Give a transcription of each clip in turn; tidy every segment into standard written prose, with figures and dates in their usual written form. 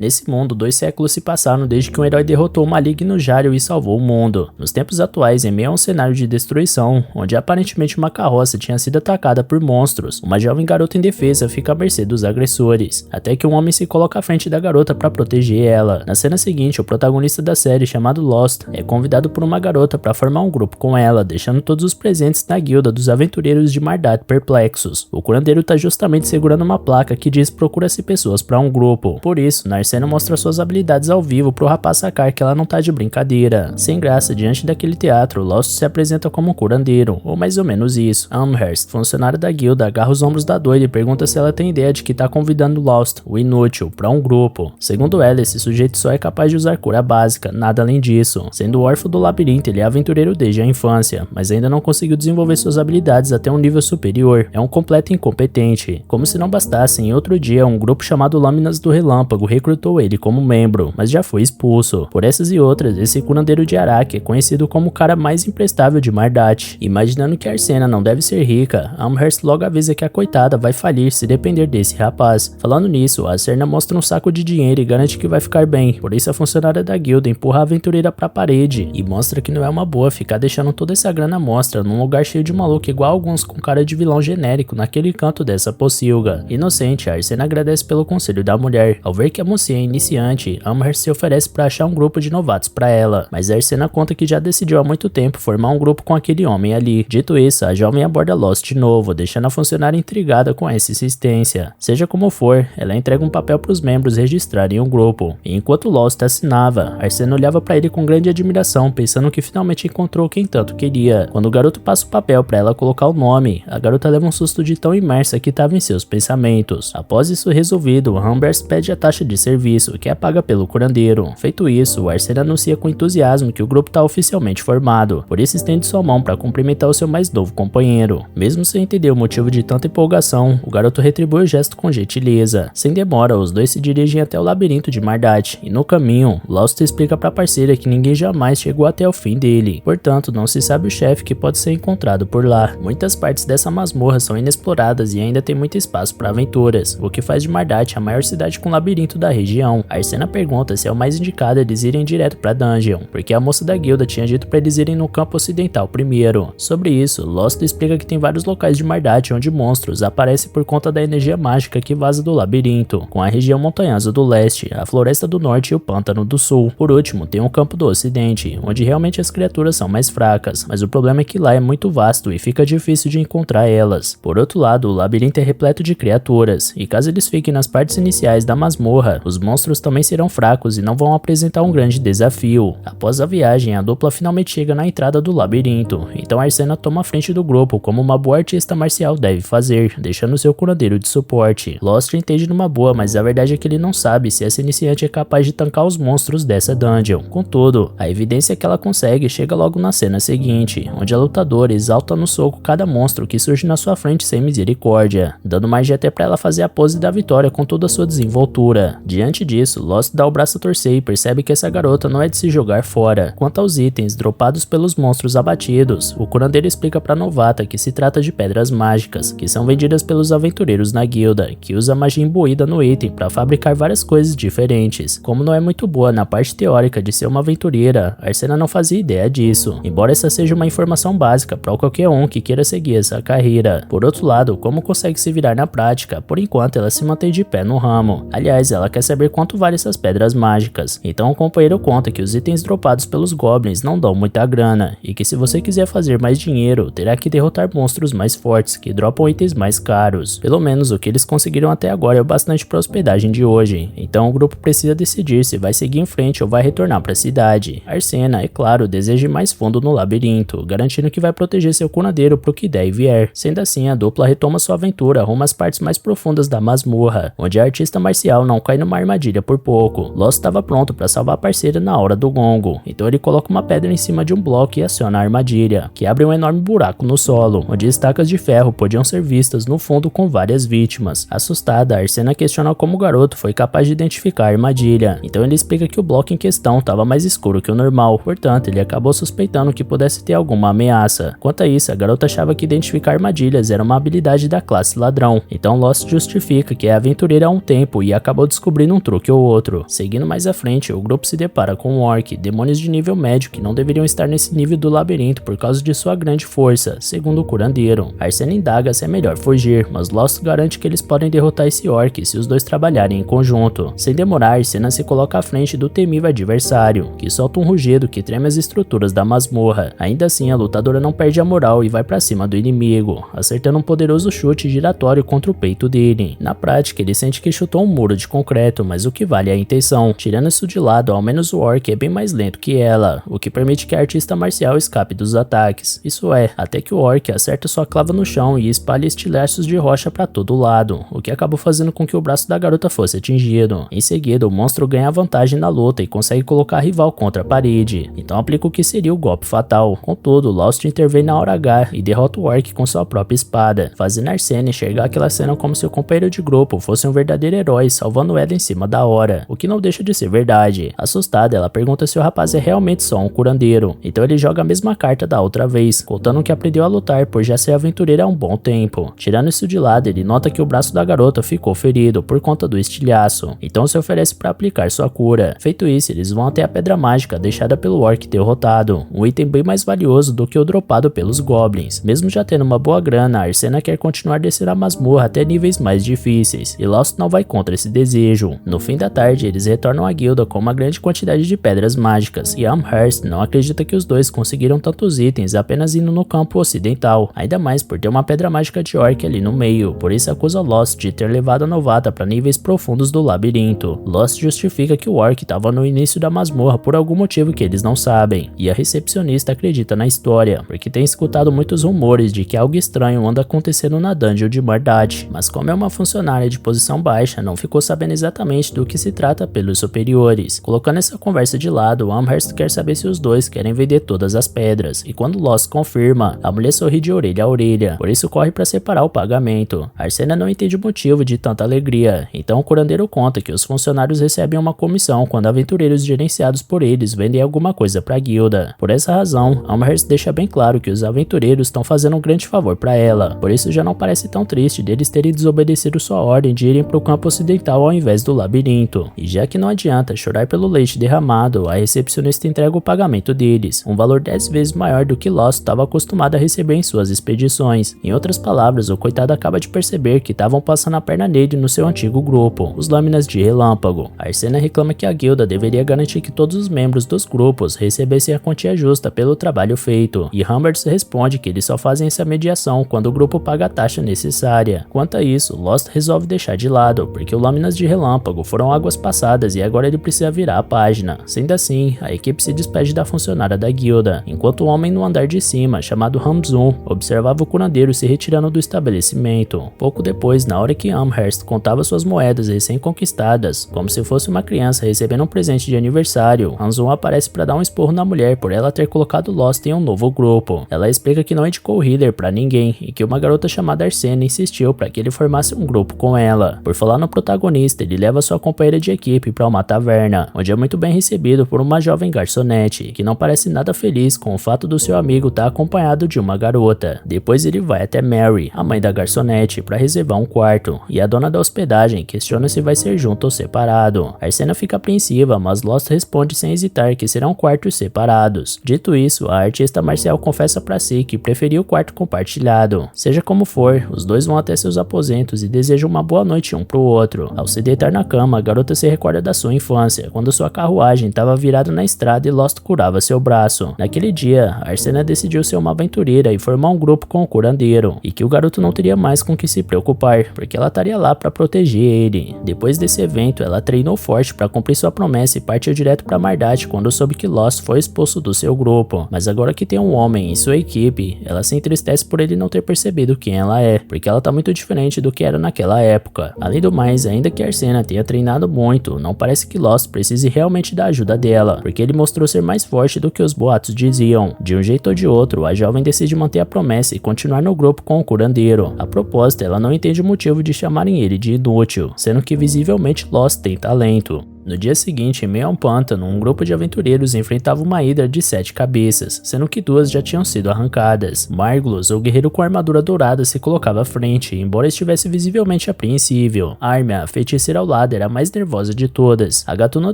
Nesse mundo, 2 séculos se passaram desde que um herói derrotou o maligno Jariel e salvou o mundo. Nos tempos atuais, em meio a um cenário de destruição, onde aparentemente uma carroça tinha sido atacada por monstros, uma jovem garota indefesa fica à mercê dos agressores, até que um homem se coloca à frente da garota para proteger ela. Na cena seguinte, o protagonista da série, chamado Lost, é convidado por uma garota para formar um grupo com ela, deixando todos os presentes na guilda dos aventureiros de Mardat perplexos. O curandeiro tá justamente segurando uma placa que diz procura-se pessoas para um grupo. Por isso, Narcena mostra suas habilidades ao vivo pro rapaz sacar que ela não tá de brincadeira. Sem graça, diante daquele teatro, Lost se apresenta como um curandeiro, ou mais ou menos isso. Amherst, funcionário da guilda, agarra os ombros da doida e pergunta se ela tem ideia de que tá convidando Lost, o inútil, para um grupo. Segundo ela, esse sujeito só é capaz de usar cura básica, nada além disso. Sendo órfão do labirinto, ele é aventureiro desde a infância, mas ainda não conseguiu desenvolver suas habilidades até um nível superior. É um completo incompetente. Como se não bastasse, em outro dia, um grupo chamado Lâminas do Relâmpago recrutou ele como membro, mas já foi expulso. Por essas e outras, esse curandeiro de Araki é conhecido como o cara mais imprestável de Mardat. Imaginando que Arsena não deve ser rica, Amherst logo avisa que a coitada vai falir se depender desse rapaz. Falando nisso, a Serna mostra um saco de dinheiro e garante que vai ficar bem. Por isso a funcionária da guilda empurra a aventureira pra parede e mostra que não é uma boa ficar deixando toda essa grana à mostra num lugar cheio de maluco igual alguns com cara de vilão genérico naquele canto dessa pocilga. Inocente, Arsena agradece pelo conselho da mulher. Ao ver que a mocinha é iniciante, Amherst se oferece pra achar um grupo de novatos pra ela, mas Arsena conta que já decidiu há muito tempo formar um grupo com aquele homem ali. Dito isso, a jovem aborda Lost de novo, deixando a funcionária intrigada com essa insistência. Seja como for, ela entrega um papel pros membros registrarem um grupo. E enquanto Lost assinava, Arsena olhava pra ele com grande admiração, pensando que finalmente encontrou quem tanto queria. Quando o garoto passa o papel pra ela colocar o nome, a garota leva um susto de tão imersa que estava em seus pensamentos. Após isso resolvido, Amherst pede a taxa de serviço, que é paga pelo curandeiro. Feito isso, Arsena anuncia com entusiasmo que o grupo está oficialmente formado, por isso estende sua mão para cumprimentar o seu mais novo companheiro. Mesmo sem entender o motivo de tanta empolgação, o garoto retribui o gesto com gentileza. Sem demora, os dois se dirigem até o labirinto de Mardat, e no caminho, Lost explica para a parceira que ninguém jamais chegou até o fim dele, portanto não se sabe o chefe que pode ser encontrado por lá. Muitas partes dessa masmorra são inexploradas e ainda tem muito espaço para aventuras, o que faz de Mardat a maior cidade com labirinto da região. Arsena pergunta se é o mais indicado eles irem direto pra dungeon, porque a moça da guilda tinha dito pra eles irem no campo ocidental primeiro. Sobre isso, Lost explica que tem vários locais de Mardat onde monstros aparecem por conta da energia mágica que vaza do labirinto, com a região montanhosa do leste, a floresta do norte e o pântano do sul. Por último, tem o campo do ocidente, onde realmente as criaturas são mais fracas, mas o problema é que lá é muito vasto e fica difícil de encontrar elas. Por outro lado, o labirinto é repleto de criaturas, e caso eles fiquem nas partes iniciais da masmorra, os monstros também serão fracos e não vão apresentar um grande desafio. Após a viagem, a dupla finalmente chega na entrada do labirinto, então Arsena toma a frente do grupo como uma boa artista marcial deve fazer, deixando seu curandeiro de suporte. Lost entende numa boa, mas a verdade é que ele não sabe se essa iniciante é capaz de tancar os monstros dessa dungeon. Contudo, a evidência que ela consegue chega logo na cena seguinte, onde a lutadora exalta no soco cada monstro que surge na sua frente sem misericórdia, dando margem até pra ela fazer a pose da vitória com toda a sua desenvoltura. Diante disso, Lost dá o braço a torcer e percebe que essa garota não é de se jogar fora. Quanto aos itens dropados pelos monstros abatidos, o curandeiro explica pra novata que se trata de pedras mágicas, que são vendidas pelos aventureiros na guilda, que usa magia imbuída no item pra fabricar várias coisas diferentes. Como não é muito boa na parte teórica de ser uma aventureira, Arsena não fazia ideia disso, embora essa seja uma informação básica pra qualquer um que queira seguir essa carreira. Por outro lado, como consegue se virar na prática, por enquanto ela se mantém de pé no ramo. Aliás, ela quer saber quanto vale essas pedras mágicas, então o companheiro conta que os itens dropados pelos goblins não dão muita grana, e que se você quiser fazer mais dinheiro, terá que derrotar monstros mais fortes que dropam itens mais caros. Pelo menos o que eles conseguiram até agora é o bastante para a hospedagem de hoje, então o grupo precisa decidir se vai seguir em frente ou vai retornar para a cidade. Arsena, é claro, deseja ir mais fundo no labirinto, garantindo que vai proteger seu curandeiro pro que der e vier. Sendo assim, a dupla retoma sua aventura rumo às partes mais profundas da masmorra, onde a artista marcial não cai numa armadilha por pouco. Lost estava pronto para salvar a parceira na hora do gongo, então ele coloca uma pedra em cima de um bloco e aciona a armadilha, que abre um enorme buraco no solo, onde estacas de ferro podiam ser vistas no fundo com várias vítimas. Assustada, Arsena questiona como o garoto foi capaz de identificar a armadilha, então ele explica que o bloco em questão estava mais escuro que o normal, portanto ele acabou suspeitando que pudesse ter alguma ameaça. Quanto a isso, a garota achava que identificar armadilhas era uma habilidade da classe ladrão, então Lost justifica que é aventureira há um tempo e acabou descobrindo pedindo um truque ou outro. Seguindo mais à frente, o grupo se depara com um orc, demônios de nível médio que não deveriam estar nesse nível do labirinto por causa de sua grande força, segundo o curandeiro. Arsena indaga se é melhor fugir, mas Lost garante que eles podem derrotar esse orc se os dois trabalharem em conjunto. Sem demorar, Arsena se coloca à frente do temível adversário, que solta um rugido que treme as estruturas da masmorra. Ainda assim, a lutadora não perde a moral e vai pra cima do inimigo, acertando um poderoso chute giratório contra o peito dele. Na prática, ele sente que chutou um muro de concreto, mas o que vale é a intenção. Tirando isso de lado, ao menos o orc é bem mais lento que ela, o que permite que a artista marcial escape dos ataques. Isso é, até que o orc acerta sua clava no chão e espalha estilhaços de rocha pra todo lado, o que acabou fazendo com que o braço da garota fosse atingido. Em seguida, o monstro ganha vantagem na luta e consegue colocar a rival contra a parede, então aplica o que seria o golpe fatal. Contudo, Lost intervém na hora H e derrota o orc com sua própria espada, fazendo Arsena enxergar aquela cena como se o companheiro de grupo fosse um verdadeiro herói, salvando ela em cima da hora, o que não deixa de ser verdade. Assustada, ela pergunta se o rapaz é realmente só um curandeiro, então ele joga a mesma carta da outra vez, contando que aprendeu a lutar por já ser aventureira há um bom tempo. Tirando isso de lado, ele nota que o braço da garota ficou ferido por conta do estilhaço, então se oferece para aplicar sua cura. Feito isso, eles vão até a pedra mágica deixada pelo orc derrotado, um item bem mais valioso do que o dropado pelos goblins. Mesmo já tendo uma boa grana, Arsena quer continuar descendo a masmorra até níveis mais difíceis, e Lost não vai contra esse desejo. No fim da tarde, eles retornam à guilda com uma grande quantidade de pedras mágicas, e Amherst não acredita que os dois conseguiram tantos itens apenas indo no campo ocidental, ainda mais por ter uma pedra mágica de orc ali no meio, por isso acusa Lost de ter levado a novata para níveis profundos do labirinto. Lost justifica que o orc estava no início da masmorra por algum motivo que eles não sabem, e a recepcionista acredita na história, porque tem escutado muitos rumores de que algo estranho anda acontecendo na dungeon de Mardat, mas como é uma funcionária de posição baixa, não ficou sabendo exatamente do que se trata pelos superiores. Colocando essa conversa de lado, Amherst quer saber se os dois querem vender todas as pedras, e quando Lost confirma, a mulher sorri de orelha a orelha, por isso corre para separar o pagamento. Arsena não entende o motivo de tanta alegria, então o curandeiro conta que os funcionários recebem uma comissão quando aventureiros gerenciados por eles vendem alguma coisa para a guilda. Por essa razão, Amherst deixa bem claro que os aventureiros estão fazendo um grande favor para ela, por isso já não parece tão triste deles terem desobedecido sua ordem de irem para o campo ocidental ao invés do labirinto. E já que não adianta chorar pelo leite derramado, a recepcionista entrega o pagamento deles, um valor 10 vezes maior do que Lost estava acostumado a receber em suas expedições. Em outras palavras, o coitado acaba de perceber que estavam passando a perna nele no seu antigo grupo, os Lâminas de Relâmpago. Arsena reclama que a guilda deveria garantir que todos os membros dos grupos recebessem a quantia justa pelo trabalho feito, e Humbert responde que eles só fazem essa mediação quando o grupo paga a taxa necessária. Quanto a isso, Lost resolve deixar de lado, porque os Lâminas de Relâmpago foram águas passadas e agora ele precisa virar a página. Sendo assim, a equipe se despede da funcionária da guilda, enquanto o homem no andar de cima, chamado Hamzun, observava o curandeiro se retirando do estabelecimento. Pouco depois, na hora que Amherst contava suas moedas recém-conquistadas, como se fosse uma criança recebendo um presente de aniversário, Hamzun aparece para dar um esporro na mulher por ela ter colocado Lost em um novo grupo. Ela explica que não indicou o healer para ninguém e que uma garota chamada Arsena insistiu para que ele formasse um grupo com ela. Por falar no protagonista, ele leva sua companheira de equipe para uma taverna, onde é muito bem recebido por uma jovem garçonete, que não parece nada feliz com o fato do seu amigo estar acompanhado de uma garota. Depois ele vai até Mary, a mãe da garçonete, para reservar um quarto, e a dona da hospedagem questiona se vai ser junto ou separado. Arsena fica apreensiva, mas Lost responde sem hesitar que serão quartos separados. Dito isso, a artista marcial confessa para si que preferia o quarto compartilhado. Seja como for, os dois vão até seus aposentos e desejam uma boa noite um pro outro. Ao se deitar na cama, a garota se recorda da sua infância, quando sua carruagem estava virada na estrada e Lost curava seu braço. Naquele dia, Arsena decidiu ser uma aventureira e formar um grupo com o curandeiro, e que o garoto não teria mais com que se preocupar, porque ela estaria lá para proteger ele. Depois desse evento, ela treinou forte para cumprir sua promessa e partiu direto para Mardat quando soube que Lost foi expulso do seu grupo. Mas agora que tem um homem em sua equipe, ela se entristece por ele não ter percebido quem ela é, porque ela tá muito diferente do que era naquela época. Além do mais, ainda que Arsena tenha treinado muito, não parece que Lost precise realmente da ajuda dela, porque ele mostrou ser mais forte do que os boatos diziam. De um jeito ou de outro, a jovem decide manter a promessa e continuar no grupo com o curandeiro. A propósito, ela não entende o motivo de chamarem ele de inútil, sendo que visivelmente Lost tem talento. No dia seguinte, em meio a um pântano, um grupo de aventureiros enfrentava uma hidra de 7 cabeças, sendo que 2 já tinham sido arrancadas. Margulos, o guerreiro com armadura dourada, se colocava à frente, embora estivesse visivelmente apreensível. Armia, a feiticeira ao lado, era a mais nervosa de todas. A gatuna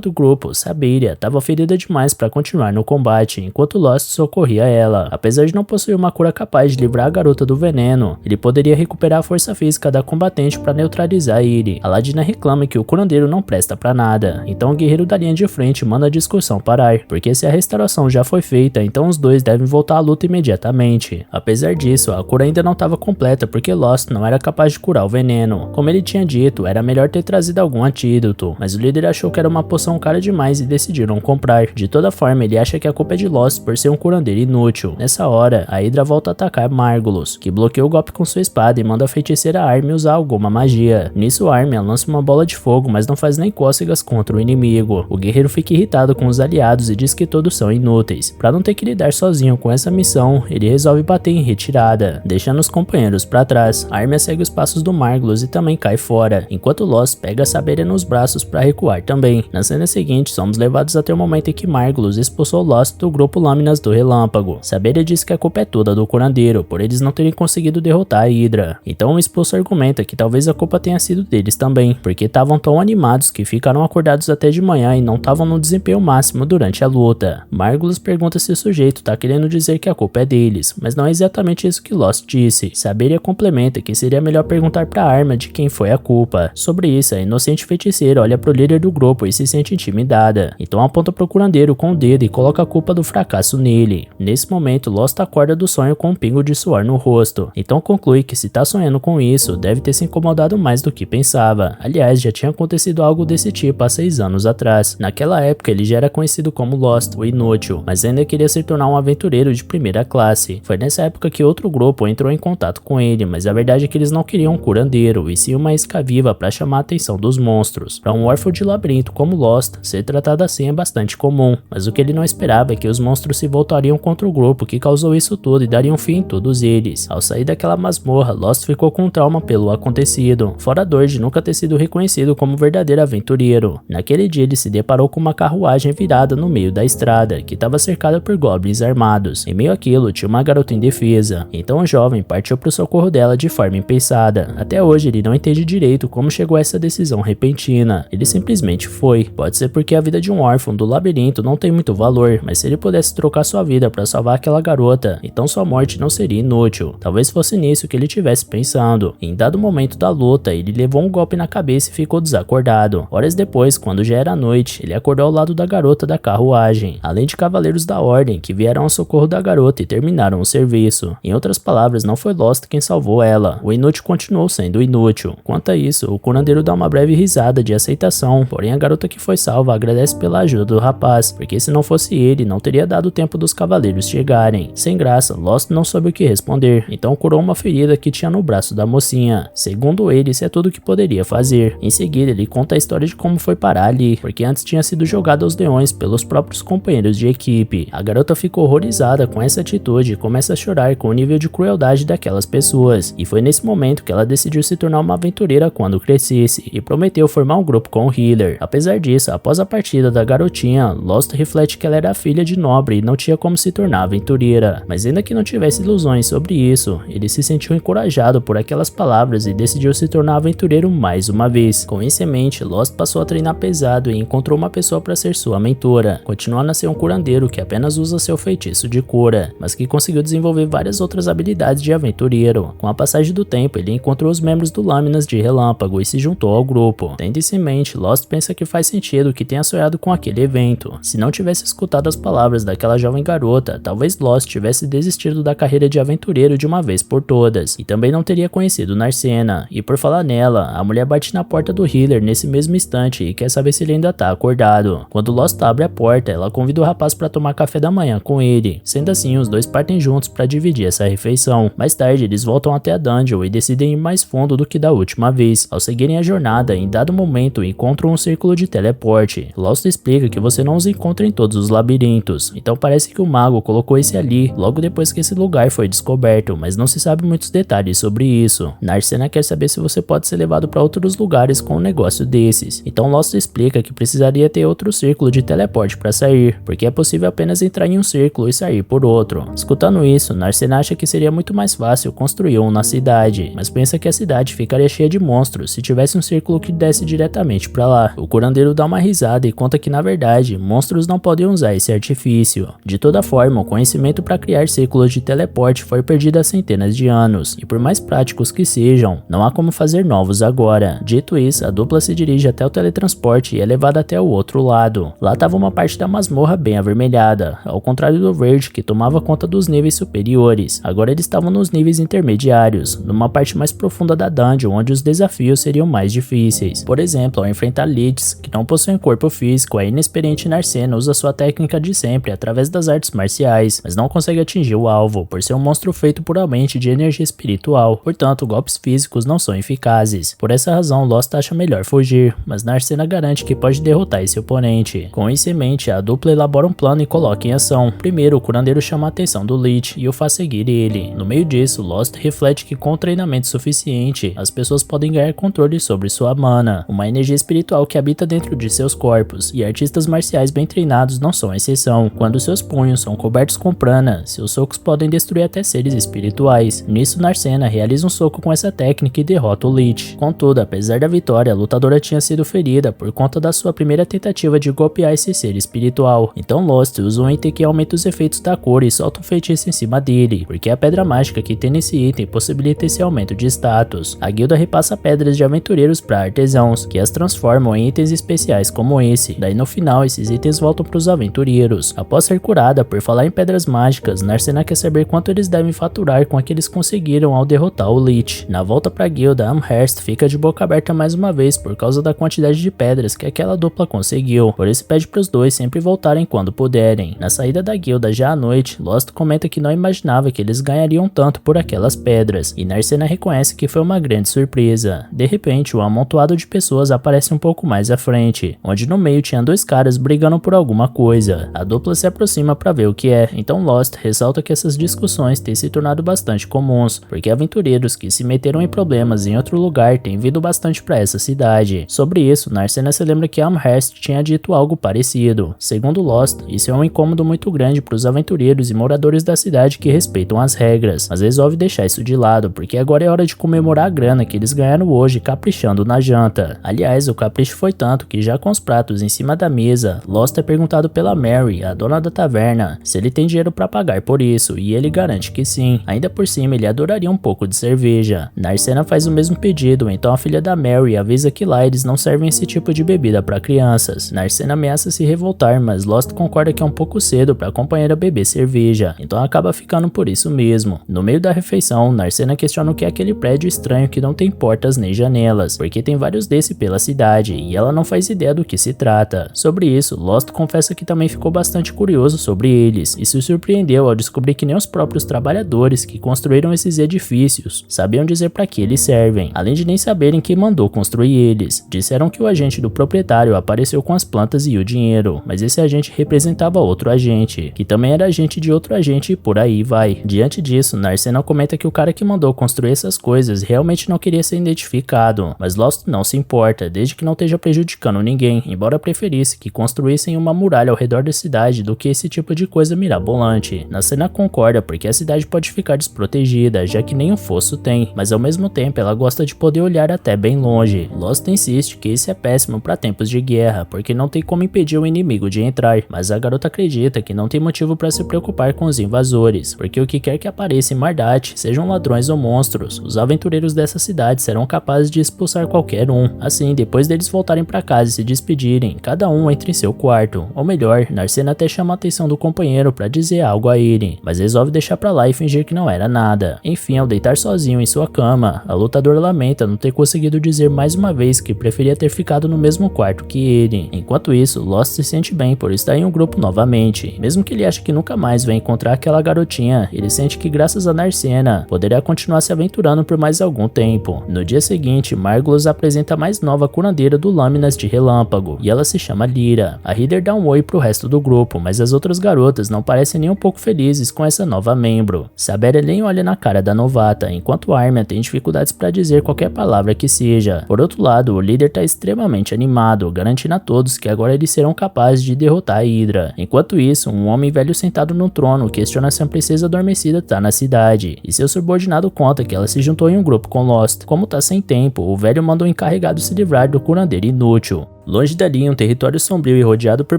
do grupo, Saberia, estava ferida demais para continuar no combate, enquanto Lost socorria ela. Apesar de não possuir uma cura capaz de livrar a garota do veneno, ele poderia recuperar a força física da combatente para neutralizar ele. A Ladina reclama que o curandeiro não presta para nada. Então o guerreiro da linha de frente manda a discussão parar, porque se a restauração já foi feita, então os dois devem voltar à luta imediatamente. Apesar disso, a cura ainda não estava completa porque Lost não era capaz de curar o veneno. Como ele tinha dito, era melhor ter trazido algum antídoto, mas o líder achou que era uma poção cara demais e decidiram comprar. De toda forma, ele acha que a culpa é de Lost por ser um curandeiro inútil. Nessa hora, a Hydra volta a atacar Margulos, que bloqueia o golpe com sua espada e manda a feiticeira Armia usar alguma magia. Nisso, Armia lança uma bola de fogo, mas não faz nem cócegas contra o inimigo. O guerreiro fica irritado com os aliados e diz que todos são inúteis. Para não ter que lidar sozinho com essa missão, ele resolve bater em retirada, deixando os companheiros para trás. Armia segue os passos do Margulos e também cai fora, enquanto Lost pega a Saberia nos braços para recuar também. Na cena seguinte, somos levados até o momento em que Margulos expulsou Lost do grupo Lâminas do Relâmpago. Saberia diz que a culpa é toda do curandeiro, por eles não terem conseguido derrotar a Hydra. Então o expulso argumenta que talvez a culpa tenha sido deles também, porque estavam tão animados que ficaram acordados até de manhã e não estavam no desempenho máximo durante a luta. Margulos pergunta se o sujeito tá querendo dizer que a culpa é deles, mas não é exatamente isso que Lost disse. Saberia complementa que seria melhor perguntar pra Arma de quem foi a culpa. Sobre isso, a inocente feiticeira olha pro líder do grupo e se sente intimidada, então aponta pro curandeiro com o dedo e coloca a culpa do fracasso nele. Nesse momento, Lost acorda do sonho com um pingo de suor no rosto, então conclui que se tá sonhando com isso, deve ter se incomodado mais do que pensava. Aliás, já tinha acontecido algo desse tipo há 6 anos atrás. Naquela época, ele já era conhecido como Lost, o Inútil, mas ainda queria se tornar um aventureiro de primeira classe. Foi nessa época que outro grupo entrou em contato com ele, mas a verdade é que eles não queriam um curandeiro, e sim uma isca viva para chamar a atenção dos monstros. Para um órfão de labirinto como Lost, ser tratado assim é bastante comum, mas o que ele não esperava é que os monstros se voltariam contra o grupo que causou isso tudo e dariam fim em todos eles. Ao sair daquela masmorra, Lost ficou com trauma pelo acontecido, fora a dor de nunca ter sido reconhecido como verdadeiro aventureiro. Naquele dia ele se deparou com uma carruagem virada no meio da estrada, que estava cercada por goblins armados. Em meio àquilo tinha uma garota indefesa, então o jovem partiu para o socorro dela de forma impensada. Até hoje ele não entende direito como chegou a essa decisão repentina, ele simplesmente foi. Pode ser porque a vida de um órfão do labirinto não tem muito valor, mas se ele pudesse trocar sua vida para salvar aquela garota, então sua morte não seria inútil. Talvez fosse nisso que ele estivesse pensando. Em dado momento da luta, ele levou um golpe na cabeça e ficou desacordado. Horas depois, quando já era noite, ele acordou ao lado da garota da carruagem, além de cavaleiros da ordem que vieram ao socorro da garota e terminaram o serviço. Em outras palavras, não foi Lost quem salvou ela, o inútil continuou sendo inútil. Quanto a isso, o curandeiro dá uma breve risada de aceitação, porém a garota que foi salva agradece pela ajuda do rapaz, porque se não fosse ele, não teria dado tempo dos cavaleiros chegarem. Sem graça, Lost não soube o que responder, então curou uma ferida que tinha no braço da mocinha. Segundo ele, isso é tudo o que poderia fazer. Em seguida, ele conta a história de como foi parar ali, porque antes tinha sido jogado aos leões pelos próprios companheiros de equipe. A garota ficou horrorizada com essa atitude e começa a chorar com o nível de crueldade daquelas pessoas, e foi nesse momento que ela decidiu se tornar uma aventureira quando crescesse, e prometeu formar um grupo com o Healer. Apesar disso, após a partida da garotinha, Lost reflete que ela era filha de nobre e não tinha como se tornar aventureira, mas ainda que não tivesse ilusões sobre isso, ele se sentiu encorajado por aquelas palavras e decidiu se tornar aventureiro mais uma vez. Com isso em mente, Lost passou a treinar pesado e encontrou uma pessoa para ser sua mentora, continuando a ser um curandeiro que apenas usa seu feitiço de cura, mas que conseguiu desenvolver várias outras habilidades de aventureiro. Com a passagem do tempo, ele encontrou os membros do Lâminas de Relâmpago e se juntou ao grupo. Tendo isso em mente, Lost pensa que faz sentido que tenha sonhado com aquele evento. Se não tivesse escutado as palavras daquela jovem garota, talvez Lost tivesse desistido da carreira de aventureiro de uma vez por todas, e também não teria conhecido Narcena. E por falar nela, a mulher bate na porta do Healer nesse mesmo instante e quer saber se ele ainda tá acordado. Quando Lost abre a porta, ela convida o rapaz para tomar café da manhã com ele. Sendo assim, os dois partem juntos para dividir essa refeição. Mais tarde, eles voltam até a dungeon e decidem ir mais fundo do que da última vez. Ao seguirem a jornada, em dado momento, encontram um círculo de teleporte. Lost explica que você não os encontra em todos os labirintos, então parece que o mago colocou esse ali logo depois que esse lugar foi descoberto, mas não se sabe muitos detalhes sobre isso. Narcena quer saber se você pode ser levado para outros lugares com um negócio desses, então Lost explica que precisaria ter outro círculo de teleporte para sair, porque é possível apenas entrar em um círculo e sair por outro. Escutando isso, Narcena acha que seria muito mais fácil construir um na cidade, mas pensa que a cidade ficaria cheia de monstros se tivesse um círculo que desse diretamente para lá. O curandeiro dá uma risada e conta que na verdade, monstros não podem usar esse artifício. De toda forma, o conhecimento para criar círculos de teleporte foi perdido há centenas de anos, e por mais práticos que sejam, não há como fazer novos agora. Dito isso, a dupla se dirige até o teletransporte e é levada até o outro lado. Lá estava uma parte da masmorra bem avermelhada, ao contrário do verde que tomava conta dos níveis superiores. Agora eles estavam nos níveis intermediários, numa parte mais profunda da dungeon, onde os desafios seriam mais difíceis. Por exemplo, ao enfrentar Lichs, que não possuem corpo físico, a inexperiente Narcena usa sua técnica de sempre através das artes marciais, mas não consegue atingir o alvo, por ser um monstro feito puramente de energia espiritual. Portanto, golpes físicos não são eficazes. Por essa razão, Lost acha melhor fugir, mas Narcena garante que pode derrotar esse oponente. Com isso em mente, a dupla elabora um plano e coloca em ação. Primeiro, o curandeiro chama a atenção do Lich e o faz seguir ele. No meio disso, Lost reflete que com treinamento suficiente, as pessoas podem ganhar controle sobre sua mana, uma energia espiritual que habita dentro de seus corpos, e artistas marciais bem treinados não são exceção. Quando seus punhos são cobertos com prana, seus socos podem destruir até seres espirituais. Nisso, Narcena realiza um soco com essa técnica e derrota o Lich. Contudo, apesar da vitória, a lutadora tinha sido ferida por conta da sua primeira tentativa de golpear esse ser espiritual. Então Lost usa um item que aumenta os efeitos da cor e solta um feitiço em cima dele, porque a pedra mágica que tem nesse item possibilita esse aumento de status. A guilda repassa pedras de aventureiros para artesãos, que as transformam em itens especiais como esse. Daí no final, esses itens voltam para os aventureiros. Após ser curada por falar em pedras mágicas, Narcena quer saber quanto eles devem faturar com a que eles conseguiram ao derrotar o Lich. Na volta para a guilda, Amherst fica de boca aberta mais uma vez por causa da quantidade de pedras que aquela dupla conseguiu, por isso pede para os dois sempre voltarem quando puderem. Na saída da guilda já à noite, Lost comenta que não imaginava que eles ganhariam tanto por aquelas pedras, e Narcena reconhece que foi uma grande surpresa. De repente, um amontoado de pessoas aparece um pouco mais à frente, onde no meio tinha dois caras brigando por alguma coisa. A dupla se aproxima para ver o que é, então Lost ressalta que essas discussões têm se tornado bastante comuns, porque aventureiros que se meteram em problemas em outro lugar têm vindo bastante para essa cidade. Sobre isso, Narcena se lembra que Amherst tinha dito algo parecido. Segundo Lost, isso é um incômodo muito grande para os aventureiros e moradores da cidade que respeitam as regras, mas resolve deixar isso de lado, porque agora é hora de comemorar a grana que eles ganharam hoje caprichando na janta. Aliás, o capricho foi tanto que já com os pratos em cima da mesa, Lost é perguntado pela Mary, a dona da taverna, se ele tem dinheiro para pagar por isso, e ele garante que sim. Ainda por cima, ele adoraria um pouco de cerveja. Narcena faz o mesmo pedido, então a filha da Mary avisa que lá eles não servem esse tipo de bebida para crianças. Narcena ameaça se revoltar, mas Lost concorda que é um pouco cedo para a companheira beber cerveja, então acaba ficando por isso mesmo. No meio da refeição, Narcena questiona o que é aquele prédio estranho que não tem portas nem janelas, porque tem vários desse pela cidade, e ela não faz ideia do que se trata. Sobre isso, Lost confessa que também ficou bastante curioso sobre eles, e se surpreendeu ao descobrir que nem os próprios trabalhadores que construíram esses edifícios sabiam dizer para que eles servem, além de nem saberem quem mandou construir eles. Disseram que o agente do proprietário apareceu com as plantas e o dinheiro, mas esse agente representava outro agente, que também era agente de outro agente e por aí vai. Diante disso, Narcena comenta que o cara que mandou construir essas coisas realmente não queria ser identificado, mas Lost não se importa, desde que não esteja prejudicando ninguém, embora preferisse que construíssem uma muralha ao redor da cidade do que esse tipo de coisa mirabolante. Narcena concorda porque a cidade pode ficar desprotegida, já que nem um fosso tem, mas ao mesmo tempo ela gosta de poder olhar até bem longe. Lost insiste que isso é péssimo para tempos de guerra, porque não tem como impedir o inimigo de entrar, mas a garota acredita que não tem motivo para se preocupar com os invasores, porque o que quer que apareça em Mardat, sejam ladrões ou monstros, os aventureiros dessa cidade serão capazes de expulsar qualquer um. Assim, depois deles voltarem para casa e se despedirem, cada um entra em seu quarto, ou melhor, Narcena até chama a atenção do companheiro para dizer algo a ele, mas resolve deixar pra lá e fingir que não era nada. Enfim, ao deitar sozinho em sua cama, a lutadora lamenta não ter conseguido dizer mais uma vez que preferia ter ficado no mesmo quarto que ele. Enquanto isso, Lost se sente bem por estar em um grupo novamente. Mesmo que ele ache que nunca mais vai encontrar aquela garotinha, ele sente que graças a Narcena, poderá continuar se aventurando por mais algum tempo. No dia seguinte, Margulis apresenta a mais nova curandeira do Lâminas de Relâmpago, e ela se chama Lyra. A Heather dá um oi pro resto do grupo, mas as outras garotas não parecem nem um pouco felizes com essa nova membro. Saberia nem olha na cara da novata, enquanto Armia tem dificuldades para dizer qualquer palavra que seja. Por outro lado, o líder tá extremamente extremamente animado, garantindo a todos que agora eles serão capazes de derrotar a Hydra. Enquanto isso, um homem velho sentado no trono questiona se a princesa adormecida tá na cidade, e seu subordinado conta que ela se juntou em um grupo com Lost. Como tá sem tempo, o velho manda o encarregado se livrar do curandeiro inútil. Longe dali, em um território sombrio e rodeado por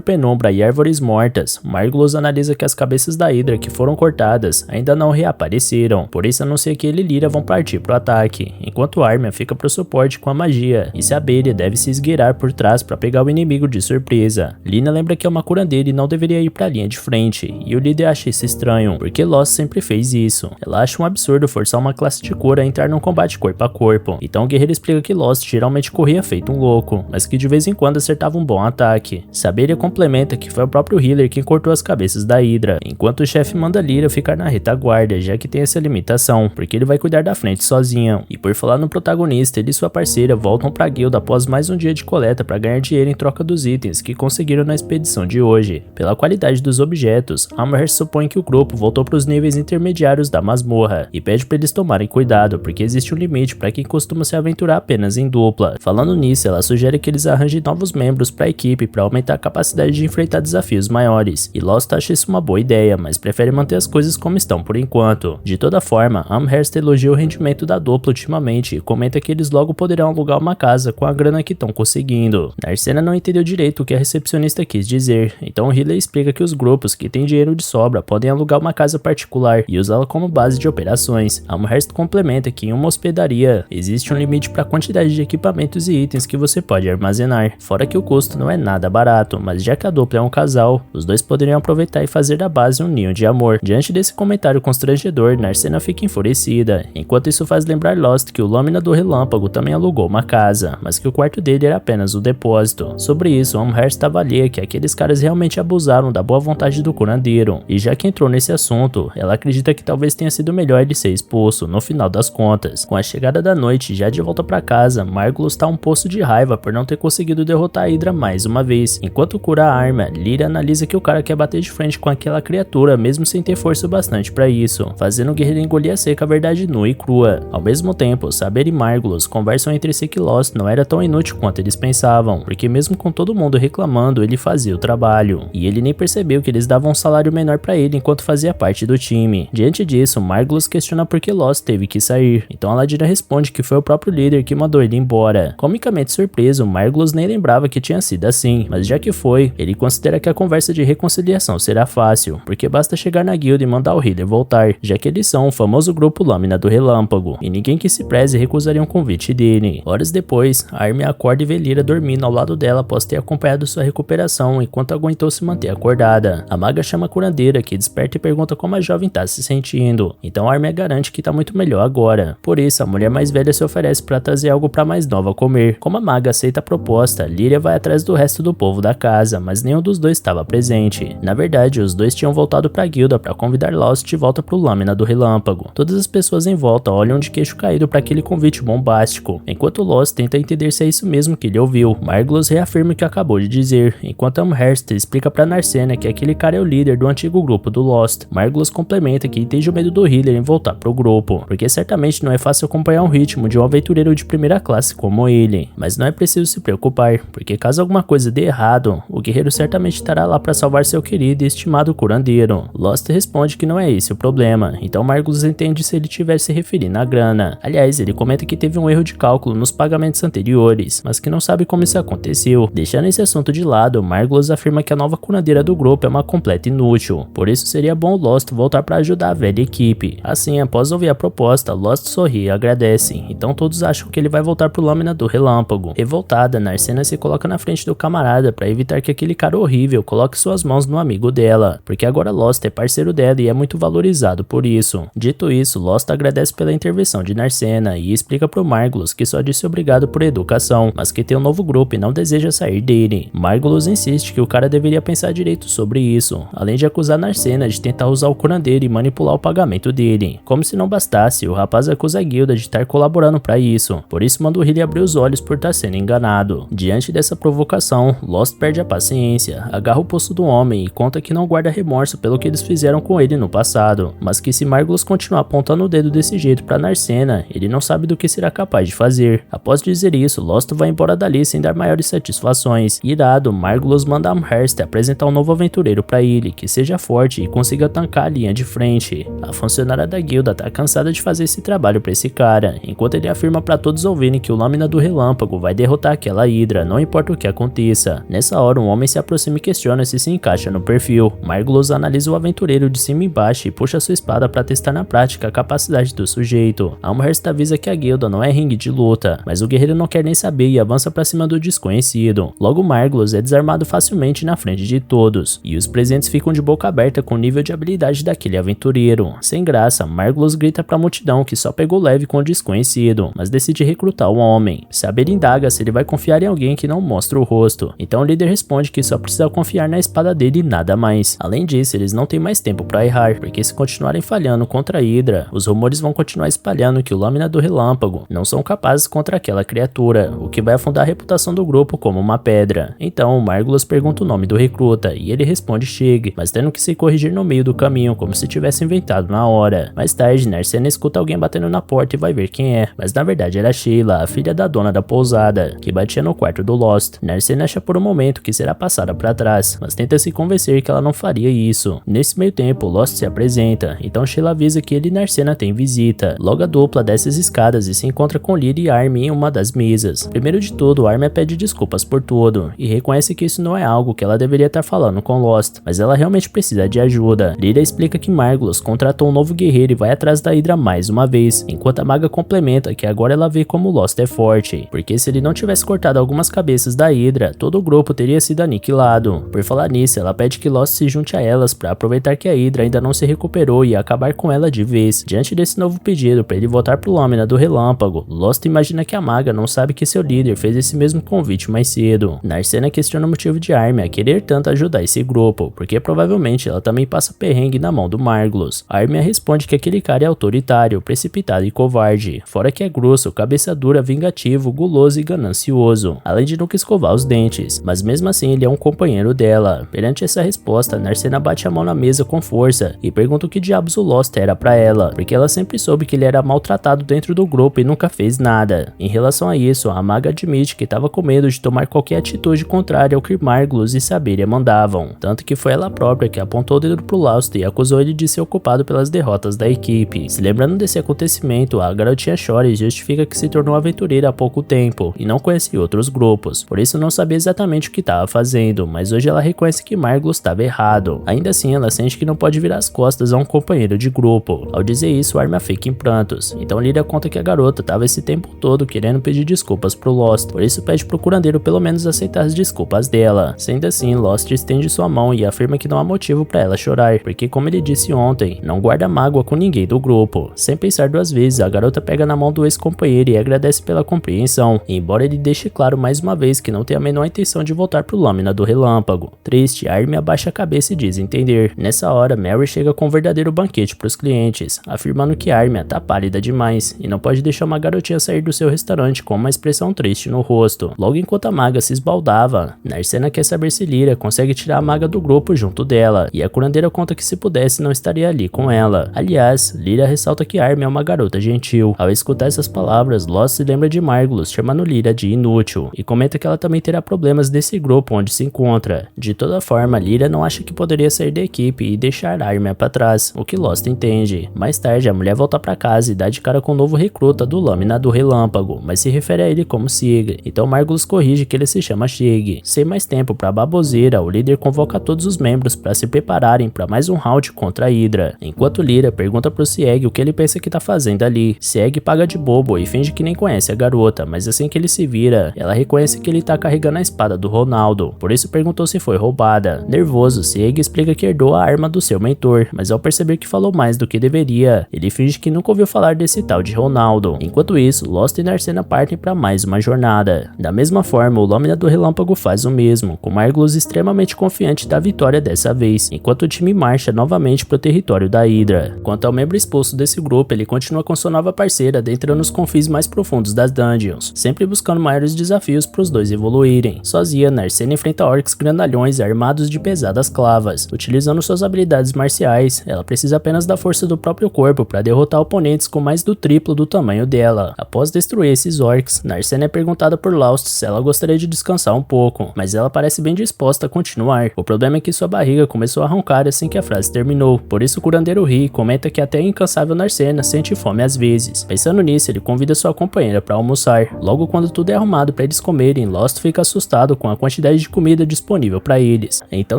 penumbra e árvores mortas, Margulis analisa que as cabeças da Hydra que foram cortadas ainda não reapareceram, por isso anuncia que ele e Lyria vão partir pro ataque, enquanto Armia fica pro suporte com a magia, e Saberia deve se esgueirar por trás para pegar o inimigo de surpresa. Lina lembra que é uma curandeira e não deveria ir pra linha de frente, e o líder acha isso estranho, porque Lost sempre fez isso. Ela acha um absurdo forçar uma classe de cura a entrar num combate corpo a corpo, então o guerreiro explica que Lost geralmente corria feito um louco, mas que de vez em quando acertava um bom ataque. Saberia complementa que foi o próprio healer quem cortou as cabeças da Hydra, enquanto o chefe manda Lyria ficar na retaguarda, já que tem essa limitação, porque ele vai cuidar da frente sozinho. E por falar no protagonista, ele e sua parceira voltam pra guilda após mais um dia de coleta para ganhar dinheiro em troca dos itens que conseguiram na expedição de hoje. Pela qualidade dos objetos, Amherst supõe que o grupo voltou para os níveis intermediários da masmorra e pede para eles tomarem cuidado, porque existe um limite para quem costuma se aventurar apenas em dupla. Falando nisso, ela sugere que eles arranjem novos membros para a equipe para aumentar a capacidade de enfrentar desafios maiores, e Lost acha isso uma boa ideia, mas prefere manter as coisas como estão por enquanto. De toda forma, Amherst elogia o rendimento da dupla ultimamente e comenta que eles logo poderão alugar uma casa com a grana que estão conseguindo. Narcena não entendeu direito o que a recepcionista quis dizer, então o Healer explica que os grupos que têm dinheiro de sobra podem alugar uma casa particular e usá-la como base de operações. Amherst complementa que em uma hospedaria existe um limite para a quantidade de equipamentos e itens que você pode armazenar, fora que o custo não é nada barato, mas já que a dupla é um casal, os dois poderiam aproveitar e fazer da base um ninho de amor. Diante desse comentário constrangedor, Narcena fica enfurecida, enquanto isso faz lembrar Lost que o Lâmina do Relâmpago também alugou uma casa, mas que o quarto dele era apenas o depósito. Sobre isso, Amherst avalia que aqueles caras realmente abusaram da boa vontade do curandeiro, e já que entrou nesse assunto, ela acredita que talvez tenha sido melhor ele ser expulso, no final das contas. Com a chegada da noite, já de volta pra casa, Margulis tá um poço de raiva por não ter conseguido derrotar a Hydra mais uma vez. Enquanto cura a arma, Lyria analisa que o cara quer bater de frente com aquela criatura mesmo sem ter força bastante pra isso, fazendo o guerreiro engolir a seca a verdade nua e crua. Ao mesmo tempo, Saber e Margulis conversam entre si que Lost não era tão inútil quanto eles pensavam, porque mesmo com todo mundo reclamando, ele fazia o trabalho, e ele nem percebeu que eles davam um salário menor pra ele enquanto fazia parte do time. Diante disso, Margulis questiona por que Lost teve que sair, então a Ladina responde que foi o próprio líder que mandou ele embora. Comicamente surpreso, Margulis nem lembrava que tinha sido assim, mas já que foi, ele considera que a conversa de reconciliação será fácil, porque basta chegar na guilda e mandar o healer voltar, já que eles são o famoso grupo Lâmina do Relâmpago, e ninguém que se preze recusaria um convite dele. Horas depois, Armia acorda e vê Lyria dormindo ao lado dela após ter acompanhado sua recuperação enquanto aguentou se manter acordada. A maga chama a curandeira, que desperta e pergunta como a jovem tá se sentindo, então Armia garante que tá muito melhor agora. Por isso, a mulher mais velha se oferece para trazer algo pra mais nova comer. Como a maga aceita a proposta, Lyria vai atrás do resto do povo da casa, mas nenhum dos dois estava presente. Na verdade, os dois tinham voltado pra guilda para convidar Lost de volta pro Lâmina do Relâmpago. Todas as pessoas em volta olham de queixo caído para aquele convite bombástico, enquanto Lost tenta entender se é isso mesmo que ele ouviu. Margulis reafirma o que acabou de dizer, enquanto Amherst explica pra Narcena que aquele cara é o líder do antigo grupo do Lost. Margulis complementa que entende o medo do healer em voltar pro grupo, porque certamente não é fácil acompanhar o ritmo de um aventureiro de primeira classe como ele, mas não é preciso se preocupar, porque caso alguma coisa dê errado, o guerreiro certamente estará lá para salvar seu querido e estimado curandeiro. Lost responde que não é esse o problema, então Margulis entende se ele tivesse se referindo à grana. Aliás, ele comenta que teve um erro de cálculo nos pagamentos anteriores, mas que não sabe como isso aconteceu. Deixando esse assunto de lado, Margulis afirma que a nova curandeira do grupo é uma completa inútil, por isso seria bom Lost voltar para ajudar a velha equipe. Assim, após ouvir a proposta, Lost sorri e agradece, então todos acham que ele vai voltar pro Lâmina do Relâmpago. Revoltada, Narcena se coloca na frente do camarada para evitar que aquele cara horrível coloque suas mãos no amigo dela, porque agora Lost é parceiro dela e é muito valorizado por isso. Dito isso, Lost agradece pela intervenção de Narcena e explica pro Margulis que só disse obrigado por educação, mas que tem um novo grupo e não deseja sair dele. Margulis insiste que o cara deveria pensar direito sobre isso, além de acusar Narcena de tentar usar o curandeiro e manipular o pagamento dele. Como se não bastasse, o rapaz acusa a guilda de estar colaborando para isso, por isso manda o Hilly abrir os olhos por estar sendo enganado. Diante Diante dessa provocação, Lost perde a paciência, agarra o poço do homem e conta que não guarda remorso pelo que eles fizeram com ele no passado, mas que se Margulis continuar apontando o dedo desse jeito pra Narcena, ele não sabe do que será capaz de fazer. Após dizer isso, Lost vai embora dali sem dar maiores satisfações. Irado, Margulis manda Amherst apresentar um novo aventureiro pra ele, que seja forte e consiga tancar a linha de frente. A funcionária da guilda tá cansada de fazer esse trabalho pra esse cara, enquanto ele afirma pra todos ouvirem que o Lâmina do Relâmpago vai derrotar aquela Hidra, não importa o que aconteça. Nessa hora, um homem se aproxima e questiona se encaixa no perfil. Margulis analisa o aventureiro de cima e embaixo e puxa sua espada pra testar na prática a capacidade do sujeito. Amherst avisa que a guilda não é ringue de luta, mas o guerreiro não quer nem saber e avança pra cima do desconhecido. Logo, Margulis é desarmado facilmente na frente de todos, e os presentes ficam de boca aberta com o nível de habilidade daquele aventureiro. Sem graça, Margulis grita pra multidão que só pegou leve com o desconhecido, mas decide recrutar o homem. Saber indaga se ele vai confiar em alguém que não mostra o rosto, então o líder responde que só precisa confiar na espada dele e nada mais. Além disso, eles não têm mais tempo pra errar, porque se continuarem falhando contra a Hidra, os rumores vão continuar espalhando que o Lâmina do Relâmpago não são capazes contra aquela criatura, o que vai afundar a reputação do grupo como uma pedra. Então, Margulis pergunta o nome do recruta, e ele responde Shig, mas tendo que se corrigir no meio do caminho, como se tivesse inventado na hora. Mais tarde, Narcena escuta alguém batendo na porta e vai ver quem é, mas na verdade era Sheila, a filha da dona da pousada, que batia no quarto do Lost. Narcena acha por um momento que será passada pra trás, mas tenta se convencer que ela não faria isso. Nesse meio tempo, Lost se apresenta, então Sheila avisa que ele e Narcena têm visita. Logo a dupla desce as escadas e se encontra com Lyria e Armin em uma das mesas. Primeiro de tudo, Armin pede desculpas por tudo, e reconhece que isso não é algo que ela deveria estar falando com Lost, mas ela realmente precisa de ajuda. Lyria explica que Margulis contratou um novo guerreiro e vai atrás da Hidra mais uma vez, enquanto a maga complementa que agora ela vê como Lost é forte, porque se ele não tivesse cortado algumas cabeças da Hidra, todo o grupo teria sido aniquilado. Por falar nisso, ela pede que Lost se junte a elas para aproveitar que a Hidra ainda não se recuperou e acabar com ela de vez. Diante desse novo pedido para ele voltar pro Lâmina do Relâmpago, Lost imagina que a maga não sabe que seu líder fez esse mesmo convite mais cedo. Narcena questiona o motivo de Armin a querer tanto ajudar esse grupo, porque provavelmente ela também passa perrengue na mão do Margulis. Armin responde que aquele cara é autoritário, precipitado e covarde, fora que é grosso, cabeça dura, vingativo, guloso e ganancioso, além de nunca escovar os dentes, mas mesmo assim ele é um companheiro dela. Perante essa resposta, Narcena bate a mão na mesa com força e pergunta o que diabos o Lost era pra ela, porque ela sempre soube que ele era maltratado dentro do grupo e nunca fez nada. Em relação a isso, a maga admite que estava com medo de tomar qualquer atitude contrária ao que Margulis e Saberia mandavam, tanto que foi ela própria que apontou o dedo pro Lost e acusou ele de ser o culpado pelas derrotas da equipe. Se lembrando desse acontecimento, a garotinha chora e justifica que se tornou aventureira há pouco tempo e não conhecia outros grupos, por isso não sabia exatamente o que estava fazendo, mas hoje ela reconhece que Margulis estava errado. Ainda assim, ela sente que não pode virar as costas a um companheiro de grupo. Ao dizer isso, Armin fica em prantos, então Lyria conta que a garota estava esse tempo todo querendo pedir desculpas pro Lost, por isso pede pro curandeiro pelo menos aceitar as desculpas dela. Sendo assim, Lost estende sua mão e afirma que não há motivo para ela chorar, porque como ele disse ontem, não guarda mágoa com ninguém do grupo. Sem pensar duas vezes, a garota pega na mão do ex-companheiro e agradece pela compreensão, embora ele deixe claro mais uma vez que não tem a menor intenção de voltar pro Lâmina do Relâmpago. Triste, Armin abaixa a cabeça e diz entender. Nessa hora, Mary chega com um verdadeiro banquete pros clientes, afirmando que Armin tá pálida demais e não pode deixar uma garotinha sair do seu restaurante com uma expressão triste no rosto. Logo enquanto a maga se esbaldava, Narcena quer saber se Lyria consegue tirar a maga do grupo junto dela, e a curandeira conta que se pudesse não estaria ali com ela. Aliás, Lyria ressalta que Armin é uma garota gentil. Ao escutar essas palavras, Lost se lembra de Margulis chamando Lyria de inútil, e comenta que ela também terá problemas desse grupo onde se encontra. De toda forma, Lyria não acha que poderia sair da equipe e deixar Armin pra trás, o que Lost entende. Mais tarde, a mulher volta pra casa e dá de cara com o novo recruta do Lâmina do Relâmpago, mas se refere a ele como Sig, então Margulis corrige que ele se chama Shig. Sem mais tempo pra baboseira, o líder convoca todos os membros para se prepararem para mais um round contra a Hidra, enquanto Lyria pergunta pro Sieg o que ele pensa que tá fazendo ali. Sieg paga de bobo e finge que nem conhece a garota, mas assim que ele se vira, ela reconhece que ele tá carregando a espada do Ronaldo, por isso perguntou se foi roubada. Nervoso, Sieg explica que herdou a arma do seu mentor, mas ao perceber que falou mais do que deveria, ele finge que nunca ouviu falar desse tal de Ronaldo. Enquanto isso, Lost e Narcena partem para mais uma jornada. Da mesma forma, o Lâmina do Relâmpago faz o mesmo, com Margulis extremamente confiante da vitória dessa vez, enquanto o time marcha novamente pro território da Hidra. Quanto ao membro expulso desse grupo, ele continua com sua nova parceira adentrando nos confins mais profundos das dungeons, sempre buscando maiores desafios desafios para os dois evoluírem. Sozinha, Narcena enfrenta orcs grandalhões armados de pesadas clavas. Utilizando suas habilidades marciais, ela precisa apenas da força do próprio corpo para derrotar oponentes com mais do triplo do tamanho dela. Após destruir esses orcs, Narcena é perguntada por Lost se ela gostaria de descansar um pouco, mas ela parece bem disposta a continuar. O problema é que sua barriga começou a roncar assim que a frase terminou, por isso o curandeiro ri e comenta que até a incansável Narcena sente fome às vezes. Pensando nisso, ele convida sua companheira para almoçar. Logo quando tudo é arrumado para eles comerem, Lost fica assustado com a quantidade de comida disponível para eles. Então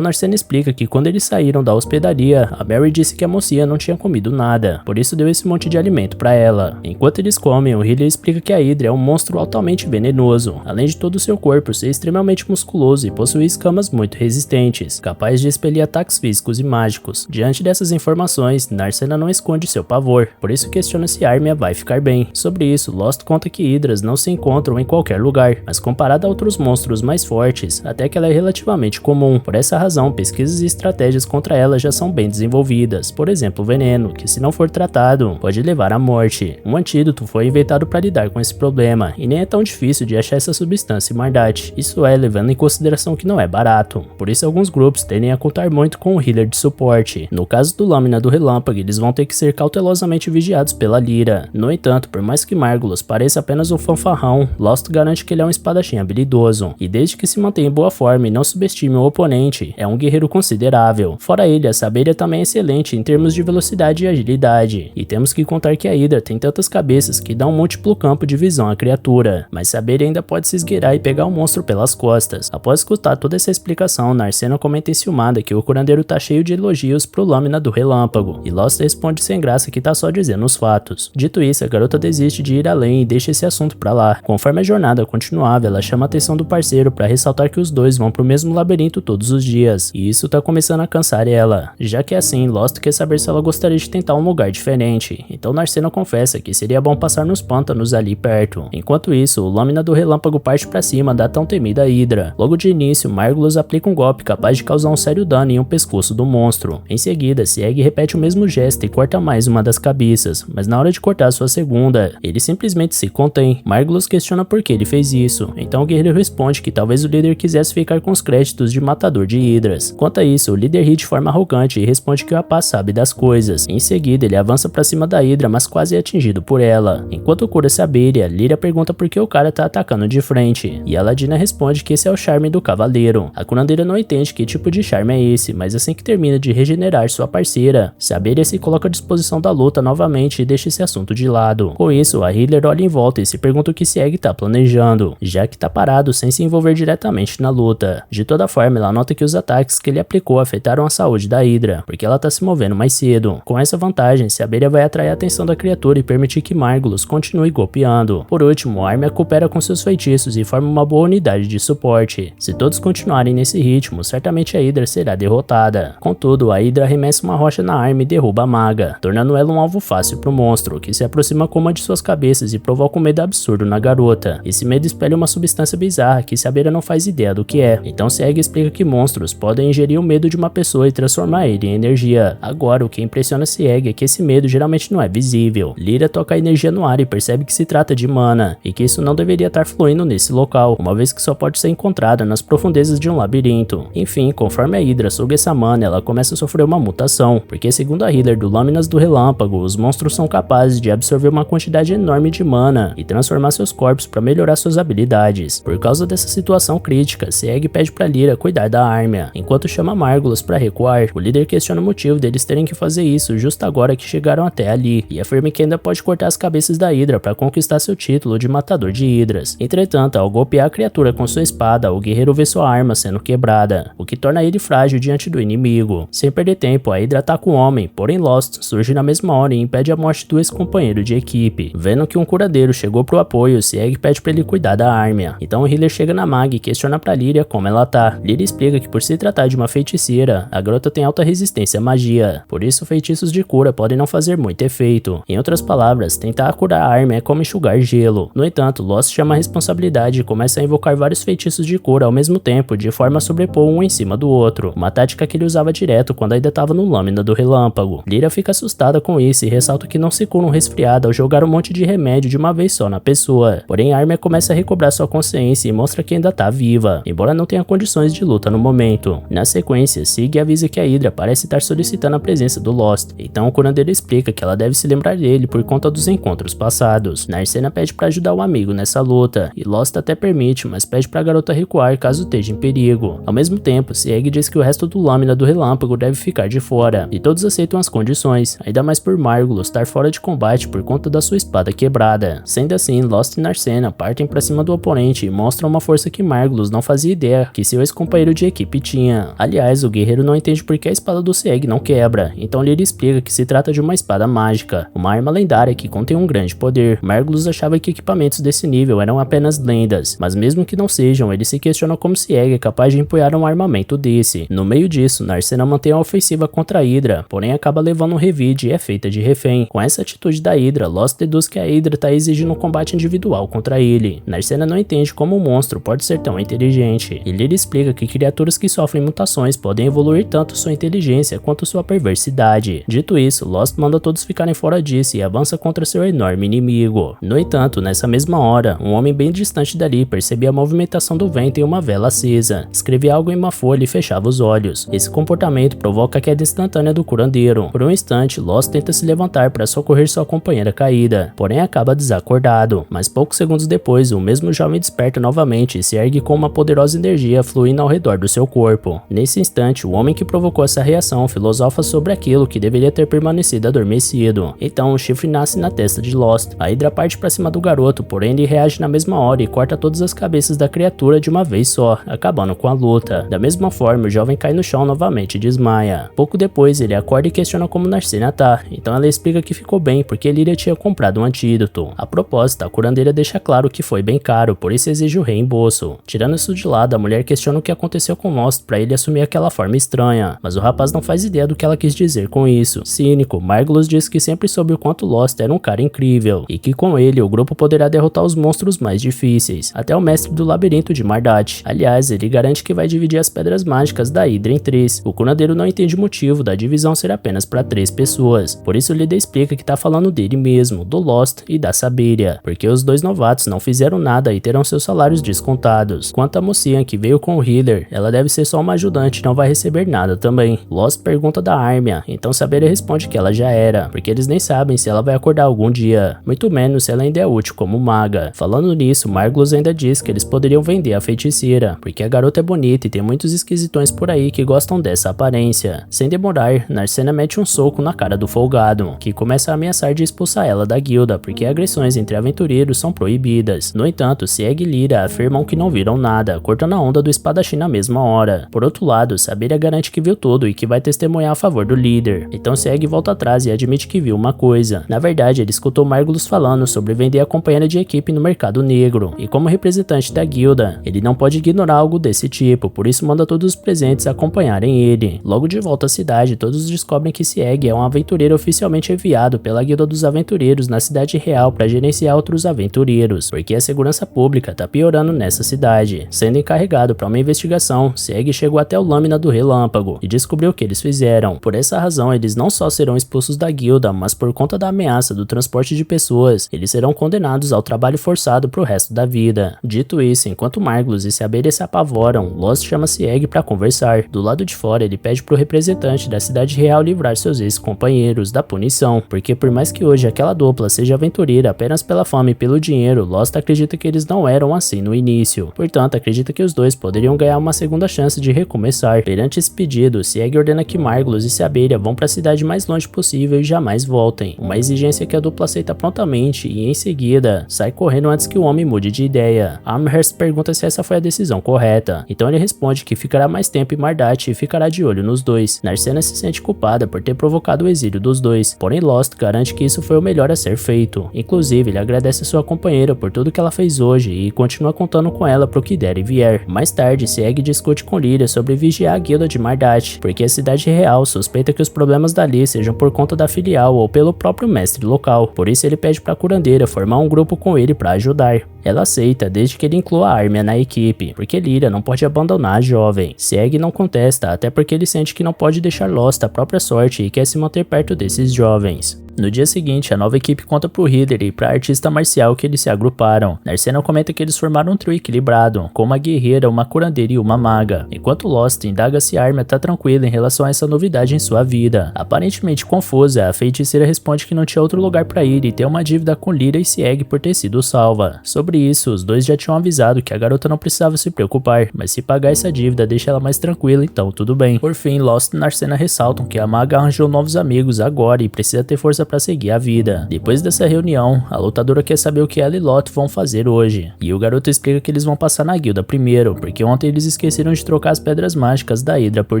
Narcena explica que quando eles saíram da hospedaria, a Mary disse que a mocinha não tinha comido nada, por isso deu esse monte de alimento para ela. Enquanto eles comem, o Healer explica que a Hydra é um monstro altamente venenoso, além de todo o seu corpo ser extremamente musculoso e possuir escamas muito resistentes, capaz de expelir ataques físicos e mágicos. Diante dessas informações, Narcena não esconde seu pavor, por isso questiona se Armia vai ficar bem. Sobre isso, Lost conta que Hydras não se encontram em qualquer lugar, mas comparada a outros monstros mais fortes, até que ela é relativamente comum. Por essa razão, pesquisas e estratégias contra ela já são bem desenvolvidas. Por exemplo, o veneno, que se não for tratado, pode levar à morte. Um antídoto foi inventado para lidar com esse problema, e nem é tão difícil de achar essa substância em Mardate. Isso é, levando em consideração que não é barato. Por isso alguns grupos tendem a contar muito com o healer de suporte. No caso do Lâmina do Relâmpago, eles vão ter que ser cautelosamente vigiados pela Lyra. No entanto, por mais que Margulas pareça apenas um fanfarrão, Lost garante que ele é um espadachim habilidoso, e desde que se mantenha em boa forma e não subestime o oponente, é um guerreiro considerável. Fora ele, a Saberia também é excelente em termos de velocidade e agilidade, e temos que contar que a Hydra tem tantas cabeças que dá um múltiplo campo de visão à criatura, mas Saberia ainda pode se esgueirar e pegar o monstro pelas costas. Após escutar toda essa explicação, Narcena comenta enciumada que o curandeiro tá cheio de elogios pro Lâmina do Relâmpago, e Lost responde sem graça que tá só dizendo os fatos. Dito isso, a garota desiste de ir além e deixa esse assunto pra lá. Conforme a jornada continuava, ela chama a atenção do parceiro pra ressaltar que os dois vão pro mesmo labirinto todos os dias, e isso tá começando a cansar ela. Já que é assim, Lost quer saber se ela gostaria de tentar um lugar diferente, então Narcena confessa que seria bom passar nos pântanos ali perto. Enquanto isso, o Lâmina do Relâmpago parte pra cima da tão temida Hydra. Logo de início, Margulas aplica um golpe capaz de causar um sério dano em um pescoço do monstro. Em seguida, Sieg repete o mesmo gesto e corta mais uma das cabeças, mas na hora de cortar sua segunda, ele simplesmente se contém. Margulas questiona por que ele fez isso, então o guerreiro responde que talvez o líder quisesse ficar com os créditos de matador de Hydras. Quanto a isso, o líder ri de forma arrogante e responde que o rapaz sabe das coisas. Em seguida, ele avança pra cima da Hydra, mas quase é atingido por ela. Enquanto cura Saberia, Lyra pergunta por que o cara tá atacando de frente, e a Ladina responde que esse é o charme do cavaleiro. A curandeira não entende que tipo de charme é esse, mas assim que termina de regenerar sua parceira, Saberia se coloca à disposição da luta novamente e deixa esse assunto de lado. Com isso, a healer olha em volta e se pergunta o que Sieg tá planejando, já que tá parado sem se envolver diretamente na luta. De toda forma, ela nota que os ataques que ele aplicou afetaram a saúde da Hydra, porque ela tá se movendo mais cedo. Com essa vantagem, Saberia vai atrair a atenção da criatura e permitir que Margulas continue golpeando. Por último, Armia coopera com seus feitiços e forma uma boa unidade de suporte. Se todos continuarem nesse ritmo, certamente a Hydra será derrotada. Contudo, a Hydra arremessa uma rocha na Armia e derruba a maga, tornando ela um alvo fácil pro monstro, que se aproxima com uma de suas cabeças e provoca um medo absurdo na garota. Esse medo espelha uma substância bizarra que Saberia não faz ideia do que é. Então Sieg explica que monstros podem ingerir o medo de uma pessoa e transformar ele em energia. Agora, o que impressiona Sieg é que esse medo geralmente não é visível. Lyra toca a energia no ar e percebe que se trata de mana, e que isso não deveria estar fluindo nesse local, uma vez que só pode ser encontrada nas profundezas de um labirinto. Enfim, conforme a Hydra suga essa mana, ela começa a sofrer uma mutação, porque segundo a healer do Lâminas do Relâmpago, os monstros são capazes de absorver uma quantidade enorme de mana e transformar seus corpos para melhorar suas habilidades. Por causa dessa situação crítica, Sieg pede pra Lyra cuidar da Armia, enquanto chama Margulas para recuar. O líder questiona o motivo deles terem que fazer isso justo agora que chegaram até ali, e afirma que ainda pode cortar as cabeças da Hydra para conquistar seu título de matador de Hydras. Entretanto, ao golpear a criatura com sua espada, o guerreiro vê sua arma sendo quebrada, o que torna ele frágil diante do inimigo. Sem perder tempo, a Hydra ataca o homem, porém Lost surge na mesma hora e impede a morte do ex-companheiro de equipe. Vendo que um curadeiro chegou pro apoio, Sieg pede para ele cuidar da Armia. Então o healer chega na maga e questiona pra Lyria como ela tá. Lyria explica que por se tratar de uma feiticeira, a garota tem alta resistência à magia, por isso feitiços de cura podem não fazer muito efeito. Em outras palavras, tentar curar a Armia é como enxugar gelo. No entanto, Lost chama a responsabilidade e começa a invocar vários feitiços de cura ao mesmo tempo, de forma a sobrepor um em cima do outro, uma tática que ele usava direto quando ainda estava no Lâmina do Relâmpago. Lyria fica assustada com isso e ressalta que não se cura um resfriado ao jogar um monte de remédio de uma vez só na pessoa, porém a Armia começa a recobrar quebrar sua consciência e mostra que ainda tá viva, embora não tenha condições de luta no momento. Na sequência, Sig avisa que a Hydra parece estar solicitando a presença do Lost, então o curandeiro explica que ela deve se lembrar dele por conta dos encontros passados. Narcena pede para ajudar o amigo nessa luta, e Lost até permite, mas pede para a garota recuar caso esteja em perigo. Ao mesmo tempo, Sieg diz que o resto do Lâmina do Relâmpago deve ficar de fora, e todos aceitam as condições, ainda mais por Margulos estar fora de combate por conta da sua espada quebrada. Sendo assim, Lost e Narcena partem para cima do oponente e mostram uma força que Margulos não fazia ideia que seu ex-companheiro de equipe tinha. Aliás, o guerreiro não entende por que a espada do Sieg não quebra, então ele explica que se trata de uma espada mágica, uma arma lendária que contém um grande poder. Margulos achava que equipamentos desse nível eram apenas lendas, mas mesmo que não sejam, ele se questiona como Sieg é capaz de empunhar um armamento desse. No meio disso, Narcena mantém a ofensiva contra a Hydra, porém acaba levando um revide e é feita de refém. Com essa atitude da Hydra, Lost deduz que a Hydra está exigindo um combate individual contra ele. Narcena não entende como um monstro pode ser tão inteligente. Ele explica que criaturas que sofrem mutações podem evoluir tanto sua inteligência quanto sua perversidade. Dito isso, Lost manda todos ficarem fora disso e avança contra seu enorme inimigo. No entanto, nessa mesma hora, um homem bem distante dali percebia a movimentação do vento em uma vela acesa, escrevia algo em uma folha e fechava os olhos. Esse comportamento provoca a queda instantânea do curandeiro. Por um instante, Lost tenta se levantar para socorrer sua companheira caída, porém acaba desacordado. Mas poucos segundos depois, o mesmo jovem desperta novamente e se ergue com uma poderosa energia fluindo ao redor do seu corpo. Nesse instante, o homem que provocou essa reação filosofa sobre aquilo que deveria ter permanecido adormecido. Então, o chifre nasce na testa de Lost. A Hydra parte para cima do garoto, porém ele reage na mesma hora e corta todas as cabeças da criatura de uma vez só, acabando com a luta. Da mesma forma, o jovem cai no chão novamente e desmaia. Pouco depois, ele acorda e questiona como Narcena tá, então ela explica que ficou bem porque Lyria tinha comprado um antídoto. A propósito, a curandeira deixa claro que foi bem caro, por isso exige o reembolso. Tirando isso de lado, a mulher questiona o que aconteceu com Lost para ele assumir aquela forma estranha, mas o rapaz não faz ideia do que ela quis dizer com isso. Cínico, Margulos diz que sempre soube o quanto Lost era um cara incrível, e que com ele o grupo poderá derrotar os monstros mais difíceis, até o mestre do labirinto de Mardat. Aliás, ele garante que vai dividir as pedras mágicas da Hydra em 3. O curandeiro não entende o motivo da divisão ser apenas para 3 pessoas, por isso Lydia explica que tá falando dele mesmo, do Lost e da Saberia, porque os dois novatos não fizeram nada e terão seus salários descontados. Quanto a mocinha que veio com o Healer, ela deve ser só uma ajudante e não vai receber nada também. Lost pergunta da Armia, então Saberia responde que ela já era, porque eles nem sabem se ela vai acordar algum dia, muito menos se ela ainda é útil como maga. Falando nisso, Margulos ainda diz que eles poderiam vender a feiticeira, porque a garota é bonita e tem muitos esquisitões por aí que gostam dessa aparência. Sem demorar, Narcena mete um soco na cara do folgado, que começa a ameaçar de expulsar ela da guilda, porque agressões entre aventureiros são proibidas. No entanto, Sieg e Lyria afirmam que não viram nada, cortando a onda do espadachim na mesma hora. Por outro lado, Saberia garante que viu tudo e que vai testemunhar a favor do líder. Então Sieg volta atrás e admite que viu uma coisa. Na verdade, ele escutou Margulos falando sobre vender a companheira de equipe no mercado negro, e como representante da guilda, ele não pode ignorar algo desse tipo, por isso manda todos os presentes acompanharem ele. Logo de volta à cidade, todos descobrem que Sieg é um aventureiro oficialmente enviado pela Guilda dos Aventureiros na cidade real para gerenciar outros aventureiros, porque a segurança pública tá piorando nessa cidade. Sendo encarregado para uma investigação, Sieg chegou até o Lâmina do Relâmpago e descobriu o que eles fizeram. Por essa razão, eles não só serão expulsos da guilda, mas por conta da ameaça do transporte de pessoas, eles serão condenados ao trabalho forçado pro resto da vida. Dito isso, enquanto Margulos e Saberia se apavoram, Lost chama Sieg para conversar. Do lado de fora, ele pede pro representante da cidade real livrar seus ex-companheiros da punição, porque por mais que hoje aquela dupla seja aventureira apenas pela fama e pelo dinheiro, Lost acredita que eles não eram assim no início. Portanto, acredita que os dois poderiam ganhar uma segunda chance de recomeçar. Perante esse pedido, Sieg ordena que Margulos e Saberia vão para a cidade mais longe possível e jamais voltem. Uma exigência que a dupla aceita prontamente e em seguida sai correndo antes que o homem mude de ideia. Amherst pergunta se essa foi a decisão correta, então ele responde que ficará mais tempo em Mardat e ficará de olho nos dois. Narcena se sente culpada por ter provocado o exílio dos dois, porém Lost garante que isso foi o melhor a ser feito. Inclusive, ele agradece a sua companheira por tudo que ela fez hoje e continua contando com ela pro que der e vier. Mais tarde, Sieg discute com Lyria sobre vigiar a guilda de Mardat, porque a cidade real suspeita que os problemas dali sejam por conta da filial ou pelo próprio mestre local, por isso ele pede pra curandeira formar um grupo com ele para ajudar. Ela aceita desde que ele inclua a Armia na equipe, porque Lyria não pode abandonar a jovem. Sieg não contesta, até porque ele sente que não pode deixar Lost à própria sorte e quer se manter perto desses jovens. No dia seguinte, a nova equipe conta pro Healer e pra artista marcial que eles se agruparam. Narcena comenta que eles formaram um trio equilibrado, com uma guerreira, uma curandeira e uma maga, enquanto Lost indaga se Armia tá tranquila em relação a essa novidade em sua vida. Aparentemente confusa, a feiticeira responde que não tinha outro lugar pra ir e tem uma dívida com Lyra e Sieg por ter sido salva. Sobre isso, os dois já tinham avisado que a garota não precisava se preocupar, mas se pagar essa dívida deixa ela mais tranquila, então tudo bem. Por fim, Lost e Narcena ressaltam que a maga arranjou novos amigos agora e precisa ter força pra seguir a vida. Depois dessa reunião, a lutadora quer saber o que ela e Lot vão fazer hoje, e o garoto explica que eles vão passar na guilda primeiro, porque ontem eles esqueceram de trocar as pedras mágicas da Hydra por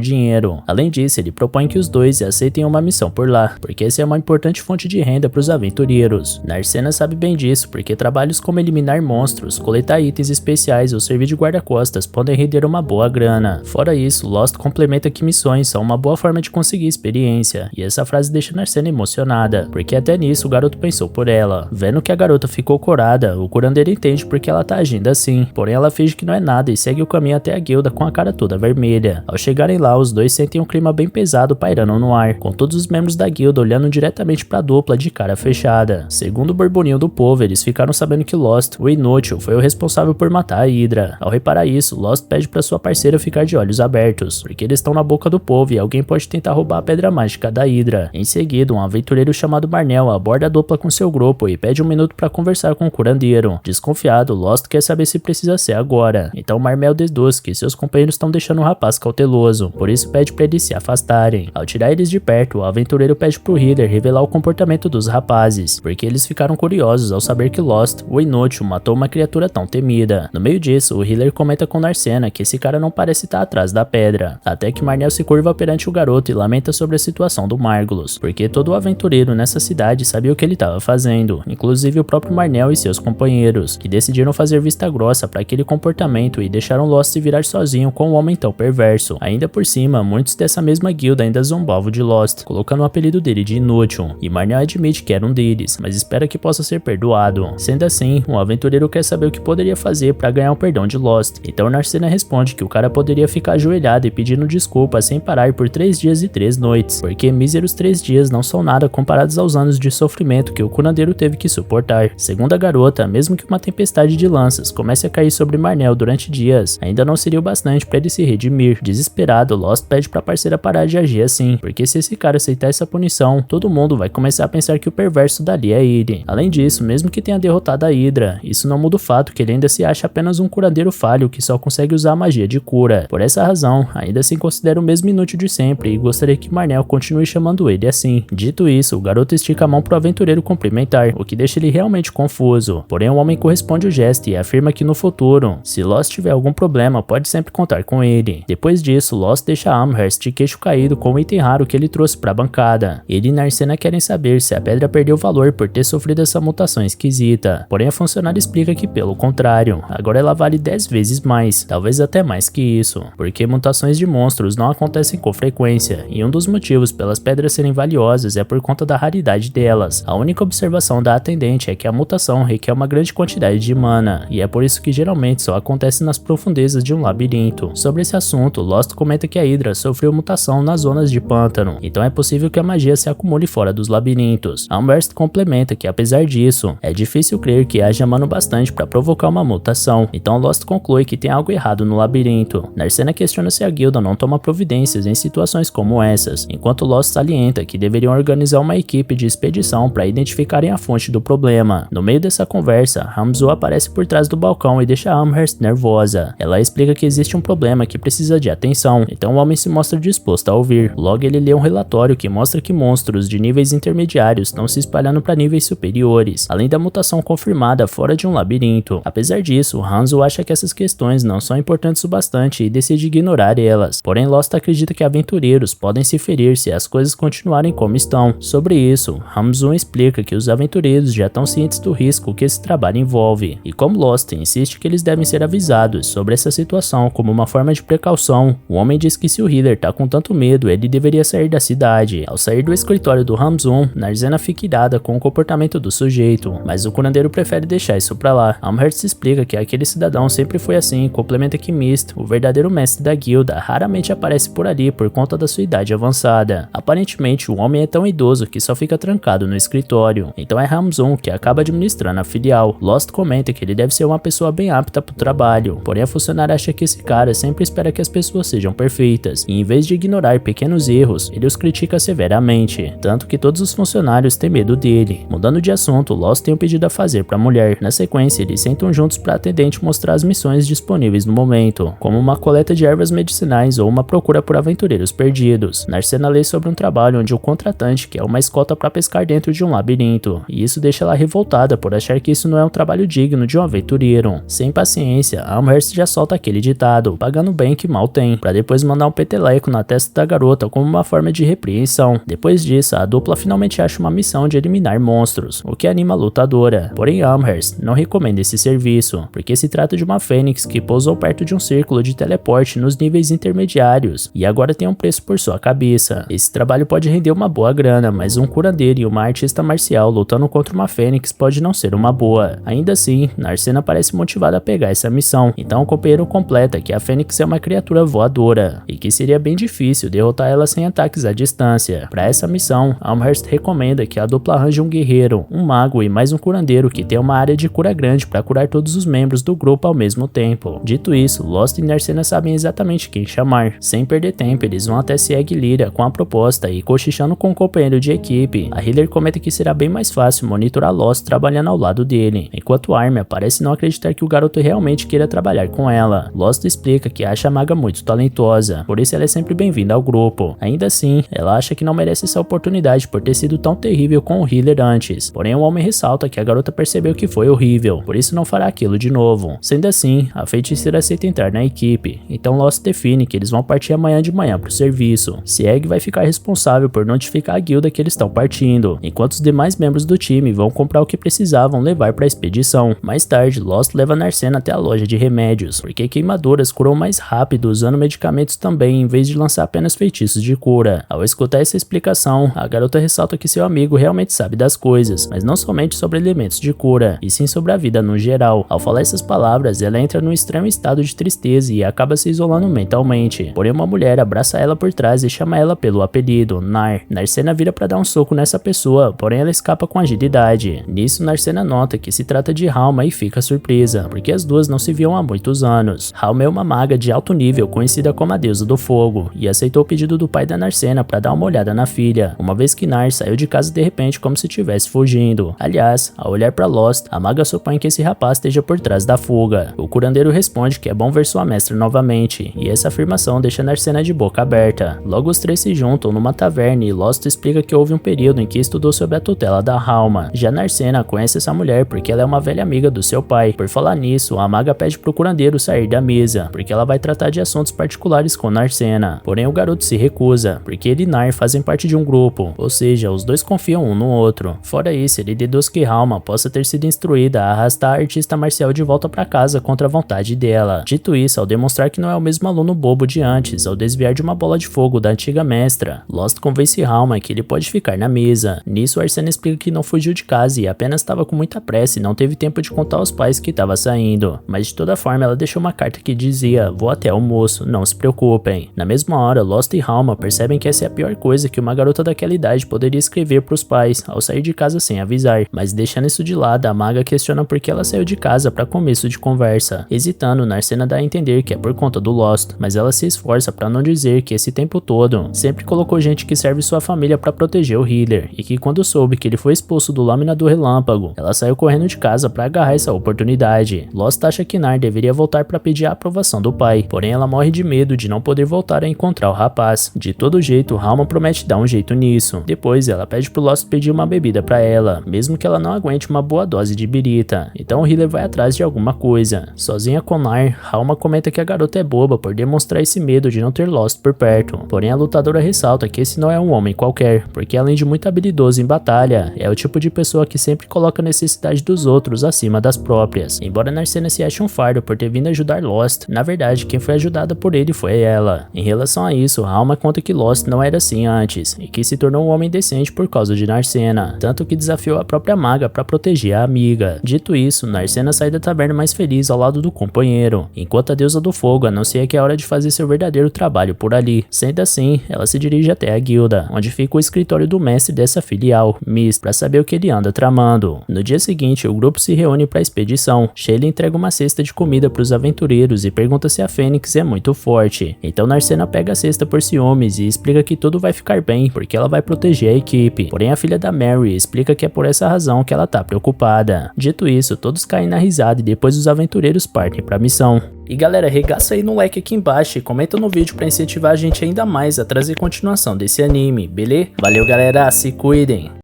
dinheiro. Além disso, ele propõe que os dois aceitem uma missão por lá, porque essa é uma importante fonte de renda para os aventureiros. Narcena sabe bem disso, porque trabalhos como eliminar monstros, coletar itens especiais ou servir de guarda-costas podem render uma boa grana. Fora isso, Lost complementa que missões são uma boa forma de conseguir experiência, e essa frase deixa Narcena emocionada, porque até nisso o garoto pensou por ela. Vendo que a garota ficou corada, o curandeiro entende porque ela tá agindo assim, porém ela finge que não é nada e segue o caminho até a guilda com a cara toda vermelha. Ao chegarem lá, os dois sentem um clima bem pesado pairando no ar, com todos os membros da guilda olhando diretamente pra dupla de cara fechada. Segundo o burburinho do povo, eles ficaram sabendo que Lost, o inútil, foi o responsável por matar a Hydra. Ao reparar isso, Lost pede pra sua parceira ficar de olhos abertos, porque eles estão na boca do povo e alguém pode tentar roubar a pedra mágica da Hydra. Em seguida, um aventureiro chamado Marnell aborda a dupla com seu grupo e pede um minuto pra conversar com o curandeiro. Desconfiado, Lost quer saber se precisa ser agora, então Marnell deduz que seus companheiros estão deixando o rapaz cauteloso, por isso pede pra eles se afastarem. Ao tirar eles de perto, o aventureiro pede pro Healer revelar o comportamento dos rapazes, porque eles ficaram curiosos ao saber que Lost, o inútil, matou uma criatura tão temida. No meio disso, o Healer comenta com Narcena que esse cara não parece estar atrás da pedra, até que Marnell se curva perante o garoto e lamenta sobre a situação do Margulos, porque todo aventureiro nessa cidade sabia o que ele estava fazendo, inclusive o próprio Marnell e seus companheiros, que decidiram fazer vista grossa para aquele comportamento e deixaram Lost se virar sozinho com um homem tão perverso. Ainda por cima, muitos dessa mesma guilda ainda zombavam de Lost, colocando o apelido dele de inútil, e Marnell admite que era um deles, mas espera que possa ser perdoado. Sendo assim, um aventureiro quer saber o que poderia fazer para ganhar o perdão de Lost, então Narcena responde que o cara poderia ficar ajoelhado e pedindo desculpas sem parar por 3 dias e 3 noites, porque míseros 3 dias não são nada comparados aos anos de sofrimento que o curandeiro teve que suportar. Segundo a garota, mesmo que uma tempestade de lanças comece a cair sobre Marnell durante dias, ainda não seria o bastante para ele se redimir. Desesperado, Lost pede pra parceira parar de agir assim, porque se esse cara aceitar essa punição, todo mundo vai começar a pensar que o perverso dali é ele. Além disso, mesmo que tenha derrotado a Hydra, isso não muda o fato que ele ainda se acha apenas um curandeiro falho que só consegue usar a magia de cura. Por essa razão, ainda se considera o mesmo inútil de sempre e gostaria que Marnell continue chamando ele assim. Dito isso, o garoto estica a mão pro aventureiro cumprimentar, o que deixa ele realmente confuso. Porém, o homem corresponde o gesto e afirma que no futuro, se Lost tiver algum problema, pode sempre contar com ele. Depois disso, Lost deixa Amherst de queixo caído com um item raro que ele trouxe pra bancada. Ele e Narcena querem saber se a pedra perdeu valor por ter sofrido essa mutação esquisita. Porém, a funcionária explica que pelo contrário, agora ela vale 10 vezes mais, talvez até mais que isso, porque mutações de monstros não acontecem com frequência, e um dos motivos pelas pedras serem valiosas é por conta da raridade delas. A única observação da atendente é que a mutação requer uma grande quantidade de mana, e é por isso que geralmente só acontece nas profundezas de um labirinto. Sobre esse assunto, Lost comenta que a Hydra sofreu mutação nas zonas de pântano, então é possível que a magia se acumule fora dos labirintos. Amherst complementa que apesar disso, é difícil crer que haja mana bastante para provocar uma mutação, então Lost conclui que tem algo errado no labirinto. Narcena questiona se a guilda não toma providências em situações como essas, enquanto Lost salienta que deveriam organizar uma equipe de expedição para identificarem a fonte do problema. No meio dessa conversa, Hamzo aparece por trás do balcão e deixa Amherst nervosa. Ela explica que existe um problema que precisa de atenção, então o homem se mostra disposto a ouvir. Logo ele lê um relatório que mostra que monstros de níveis intermediários estão se espalhando para níveis superiores, além da mutação confirmada fora de um labirinto. Apesar disso, Hanzo acha que essas questões não são importantes o bastante e decide ignorar elas. Porém, Lost acredita que aventureiros podem se ferir se as coisas continuarem como estão. Sobre isso, Hamzo explica que os aventureiros já estão cientes do risco que esse trabalho envolve, e como Lost insiste que eles devem ser avisados sobre essa situação como uma forma de precaução, o homem diz que se o Healer tá com tanto medo, ele deveria sair da cidade. Ao sair do escritório do Hamzo, Narcena fica irada com o comportamento do sujeito, mas o curandeiro prefere deixar isso pra lá. Amherst explica que aquele cidadão sempre foi assim, complementa que Mist, o verdadeiro mestre da guilda, raramente aparece por ali por conta da sua idade avançada. Aparentemente, o homem é tão idoso que só fica trancado no escritório. Então é Hamzoon que acaba administrando a filial. Lost comenta que ele deve ser uma pessoa bem apta pro trabalho, porém a funcionária acha que esse cara sempre espera que as pessoas sejam perfeitas, e em vez de ignorar pequenos erros, ele os critica severamente, tanto que todos os funcionários têm medo dele. Mudando de assunto, Lost tem um pedido a fazer pra mulher. Na sequência, eles sentam juntos pra atendente mostrar as missões disponíveis no momento, como uma coleta de ervas medicinais ou uma procura por aventureiros perdidos. Narcena lê sobre um trabalho onde o contratante quer uma escolta pra pescar dentro de um labirinto, e isso deixa ela revoltada por achar que isso não é um trabalho digno de um aventureiro. Sem paciência, Amherst já solta aquele ditado, pagando bem que mal tem, pra depois mandar um peteleco na testa da garota como uma forma de repreensão. Depois disso, a dupla finalmente acha uma missão de eliminar monstros, o que anima a lutadora. Porém, Amherst não recomenda esse serviço, porque se trata de uma fênix que pousou perto de um círculo de teleporte nos níveis intermediários, e agora tem um preço por sua cabeça. Esse trabalho pode render uma boa grana, mas um curandeiro e uma artista marcial lutando contra uma fênix pode não ser uma boa. Ainda assim, Narcena parece motivada a pegar essa missão, então o companheiro completa que a fênix é uma criatura voadora, e que seria bem difícil derrotar ela sem ataques à distância. Para essa missão, Amherst recomenda que a dupla arranje um guerreiro, um mago e mais um curandeiro que tenha uma área de cura grande para curar todos os membros do grupo ao mesmo tempo. Dito isso, Lost e Narcena sabem exatamente quem chamar. Sem perder tempo, eles vão até Sieg Lyria com a proposta e cochichando com o companheiro de equipe, a Healer comenta que será bem mais fácil monitorar Lost trabalhando ao lado dele, enquanto Armia parece não acreditar que o garoto realmente queira trabalhar com ela. Lost explica que acha a maga muito talentosa, por isso ela é sempre bem-vinda ao grupo. Ainda assim, ela acha que não merece essa oportunidade por ter sido tão terrível com o Healer antes, porém o homem ressalta que a garota percebeu que foi horrível, por isso não fará aquilo de novo. Sendo assim, a feiticeira aceita entrar na equipe, então Lost define que eles vão partir amanhã de manhã pro serviço. Sieg vai ficar responsável por notificar a guilda que eles estão partindo, enquanto os demais membros do time vão comprar o que precisavam levar para a expedição. Mais tarde, Lost leva Narcena até a loja de remédios, porque queimaduras curam mais rápido usando medicamentos também, em vez de lançar apenas feitiços de cura. Ao escutar essa explicação, a garota ressalta que seu amigo realmente sabe das coisas, mas não somente sobre elementos de cura, e sim sobre a vida no geral. Ao falar essas palavras, ela entra num extremo estado de tristeza e acaba se isolando mentalmente. Porém, uma mulher abraça ela por trás e chama ela pelo apelido, Nar. Narcena vira para dar um soco nessa pessoa, porém ela escapa com agilidade. Nisso, Narcena nota que se trata de Halma e fica surpresa, porque as duas não se viam há muitos anos. Halma é uma maga de alto nível conhecida como a deusa do fogo, e aceitou o pedido do pai da Narcena para dar uma olhada na filha, uma vez que Nar saiu de casa de repente como se estivesse fugindo. Aliás, ao olhar para Lost, a maga supõe que esse rapaz esteja por trás da fuga. O curandeiro responde que é bom ver sua mestra novamente, e essa afirmação deixa Narcena de boca aberta. Logo os três se juntam numa taverna e Lost explica que houve um período em que estudou sobre a tutela da Halma. Já Narcena conhece essa mulher porque ela é uma velha amiga do seu pai. Por falar nisso, a maga pede pro curandeiro sair da mesa, porque ela vai tratar de assuntos particulares com Narcena. Porém o garoto se recusa, porque ele e Nar fazem parte de um grupo, ou seja, os dois confiam um no outro. Fora isso, ele deduz que Halma possa ter sido instruída a arrastar a artista marcial de volta para casa contra a vontade dela. Dito isso, ao demonstrar que não é o mesmo aluno bobo de antes, ao desviar de uma bola de fogo da antiga mestra, Lost convence Halma que ele pode ficar na mesa. Nisso, Arsena explica que não fugiu de casa e apenas estava com muita pressa e não teve tempo de contar aos pais que estava saindo. Mas de toda forma, ela deixou uma carta que dizia: "Vou até almoço, não se preocupem." Na mesma hora, Lost e Halma percebem que essa é a pior coisa que uma garota daquela idade poderia escrever para os pais ao sair de casa sem avisar. Mas deixando isso de lado, a maga questiona por que ela saiu de casa para começo de conversa. Hesitando, Narcena dá a entender que é por conta do Lost, mas ela se esforça para não dizer que esse tempo todo sempre colocou gente que serve sua família para proteger o Healer, e que quando soube que ele foi expulso do Lâmina do Relâmpago, ela saiu correndo de casa para agarrar essa oportunidade. Lost acha que Nar deveria voltar para pedir a aprovação do pai, porém ela morre de medo de não poder voltar a encontrar o rapaz. De todo jeito, Halma promete dar um jeito nisso. Depois ela pede pro Lost pedir uma bebida para ela, mesmo que ela não aguente uma boa dose de birita. Então o Healer vai atrás de alguma coisa. Sozinha com Nar, Halma comenta que a garota é boba por demonstrar esse medo de não ter Lost por perto. Porém a lutadora ressalta que esse não é um homem qualquer, porque além de muito habilidoso em batalha, é o tipo de pessoa que sempre coloca a necessidade dos outros acima das próprias. Embora Narcena se ache um fardo por ter vindo ajudar Lost, na verdade quem foi ajudada por ele foi ela. Em relação a isso, Halma conta que Lost não era assim antes, e que se tornou um homem decente por causa de Narcena, tanto que desafiou a própria maga para proteger a amiga. Dito isso, Narcena sai da taverna mais feliz ao lado do companheiro, enquanto a deusa do fogo anuncia que é hora de fazer seu verdadeiro trabalho por ali. Sendo assim, ela se dirige até a guilda, onde fica o escritório do mestre dessa filial, Mist, para saber o que ele anda tramando. No dia seguinte, o grupo se reúne para a expedição. Shayla entrega uma cesta de comida para os aventureiros e pergunta se a Fênix é muito forte. Então Narcena pega a cesta por ciúmes e explica que tudo vai ficar bem, porque ela vai proteger a equipe. Porém, a filha da Mary explica que é por essa razão que ela tá preocupada. Dito isso, todos caem na risada e depois os aventureiros partem para a missão. E galera, regaça aí no like aqui embaixo e comenta no vídeo para incentivar a gente ainda mais a trazer continuação desse anime, beleza? Valeu galera, se cuidem!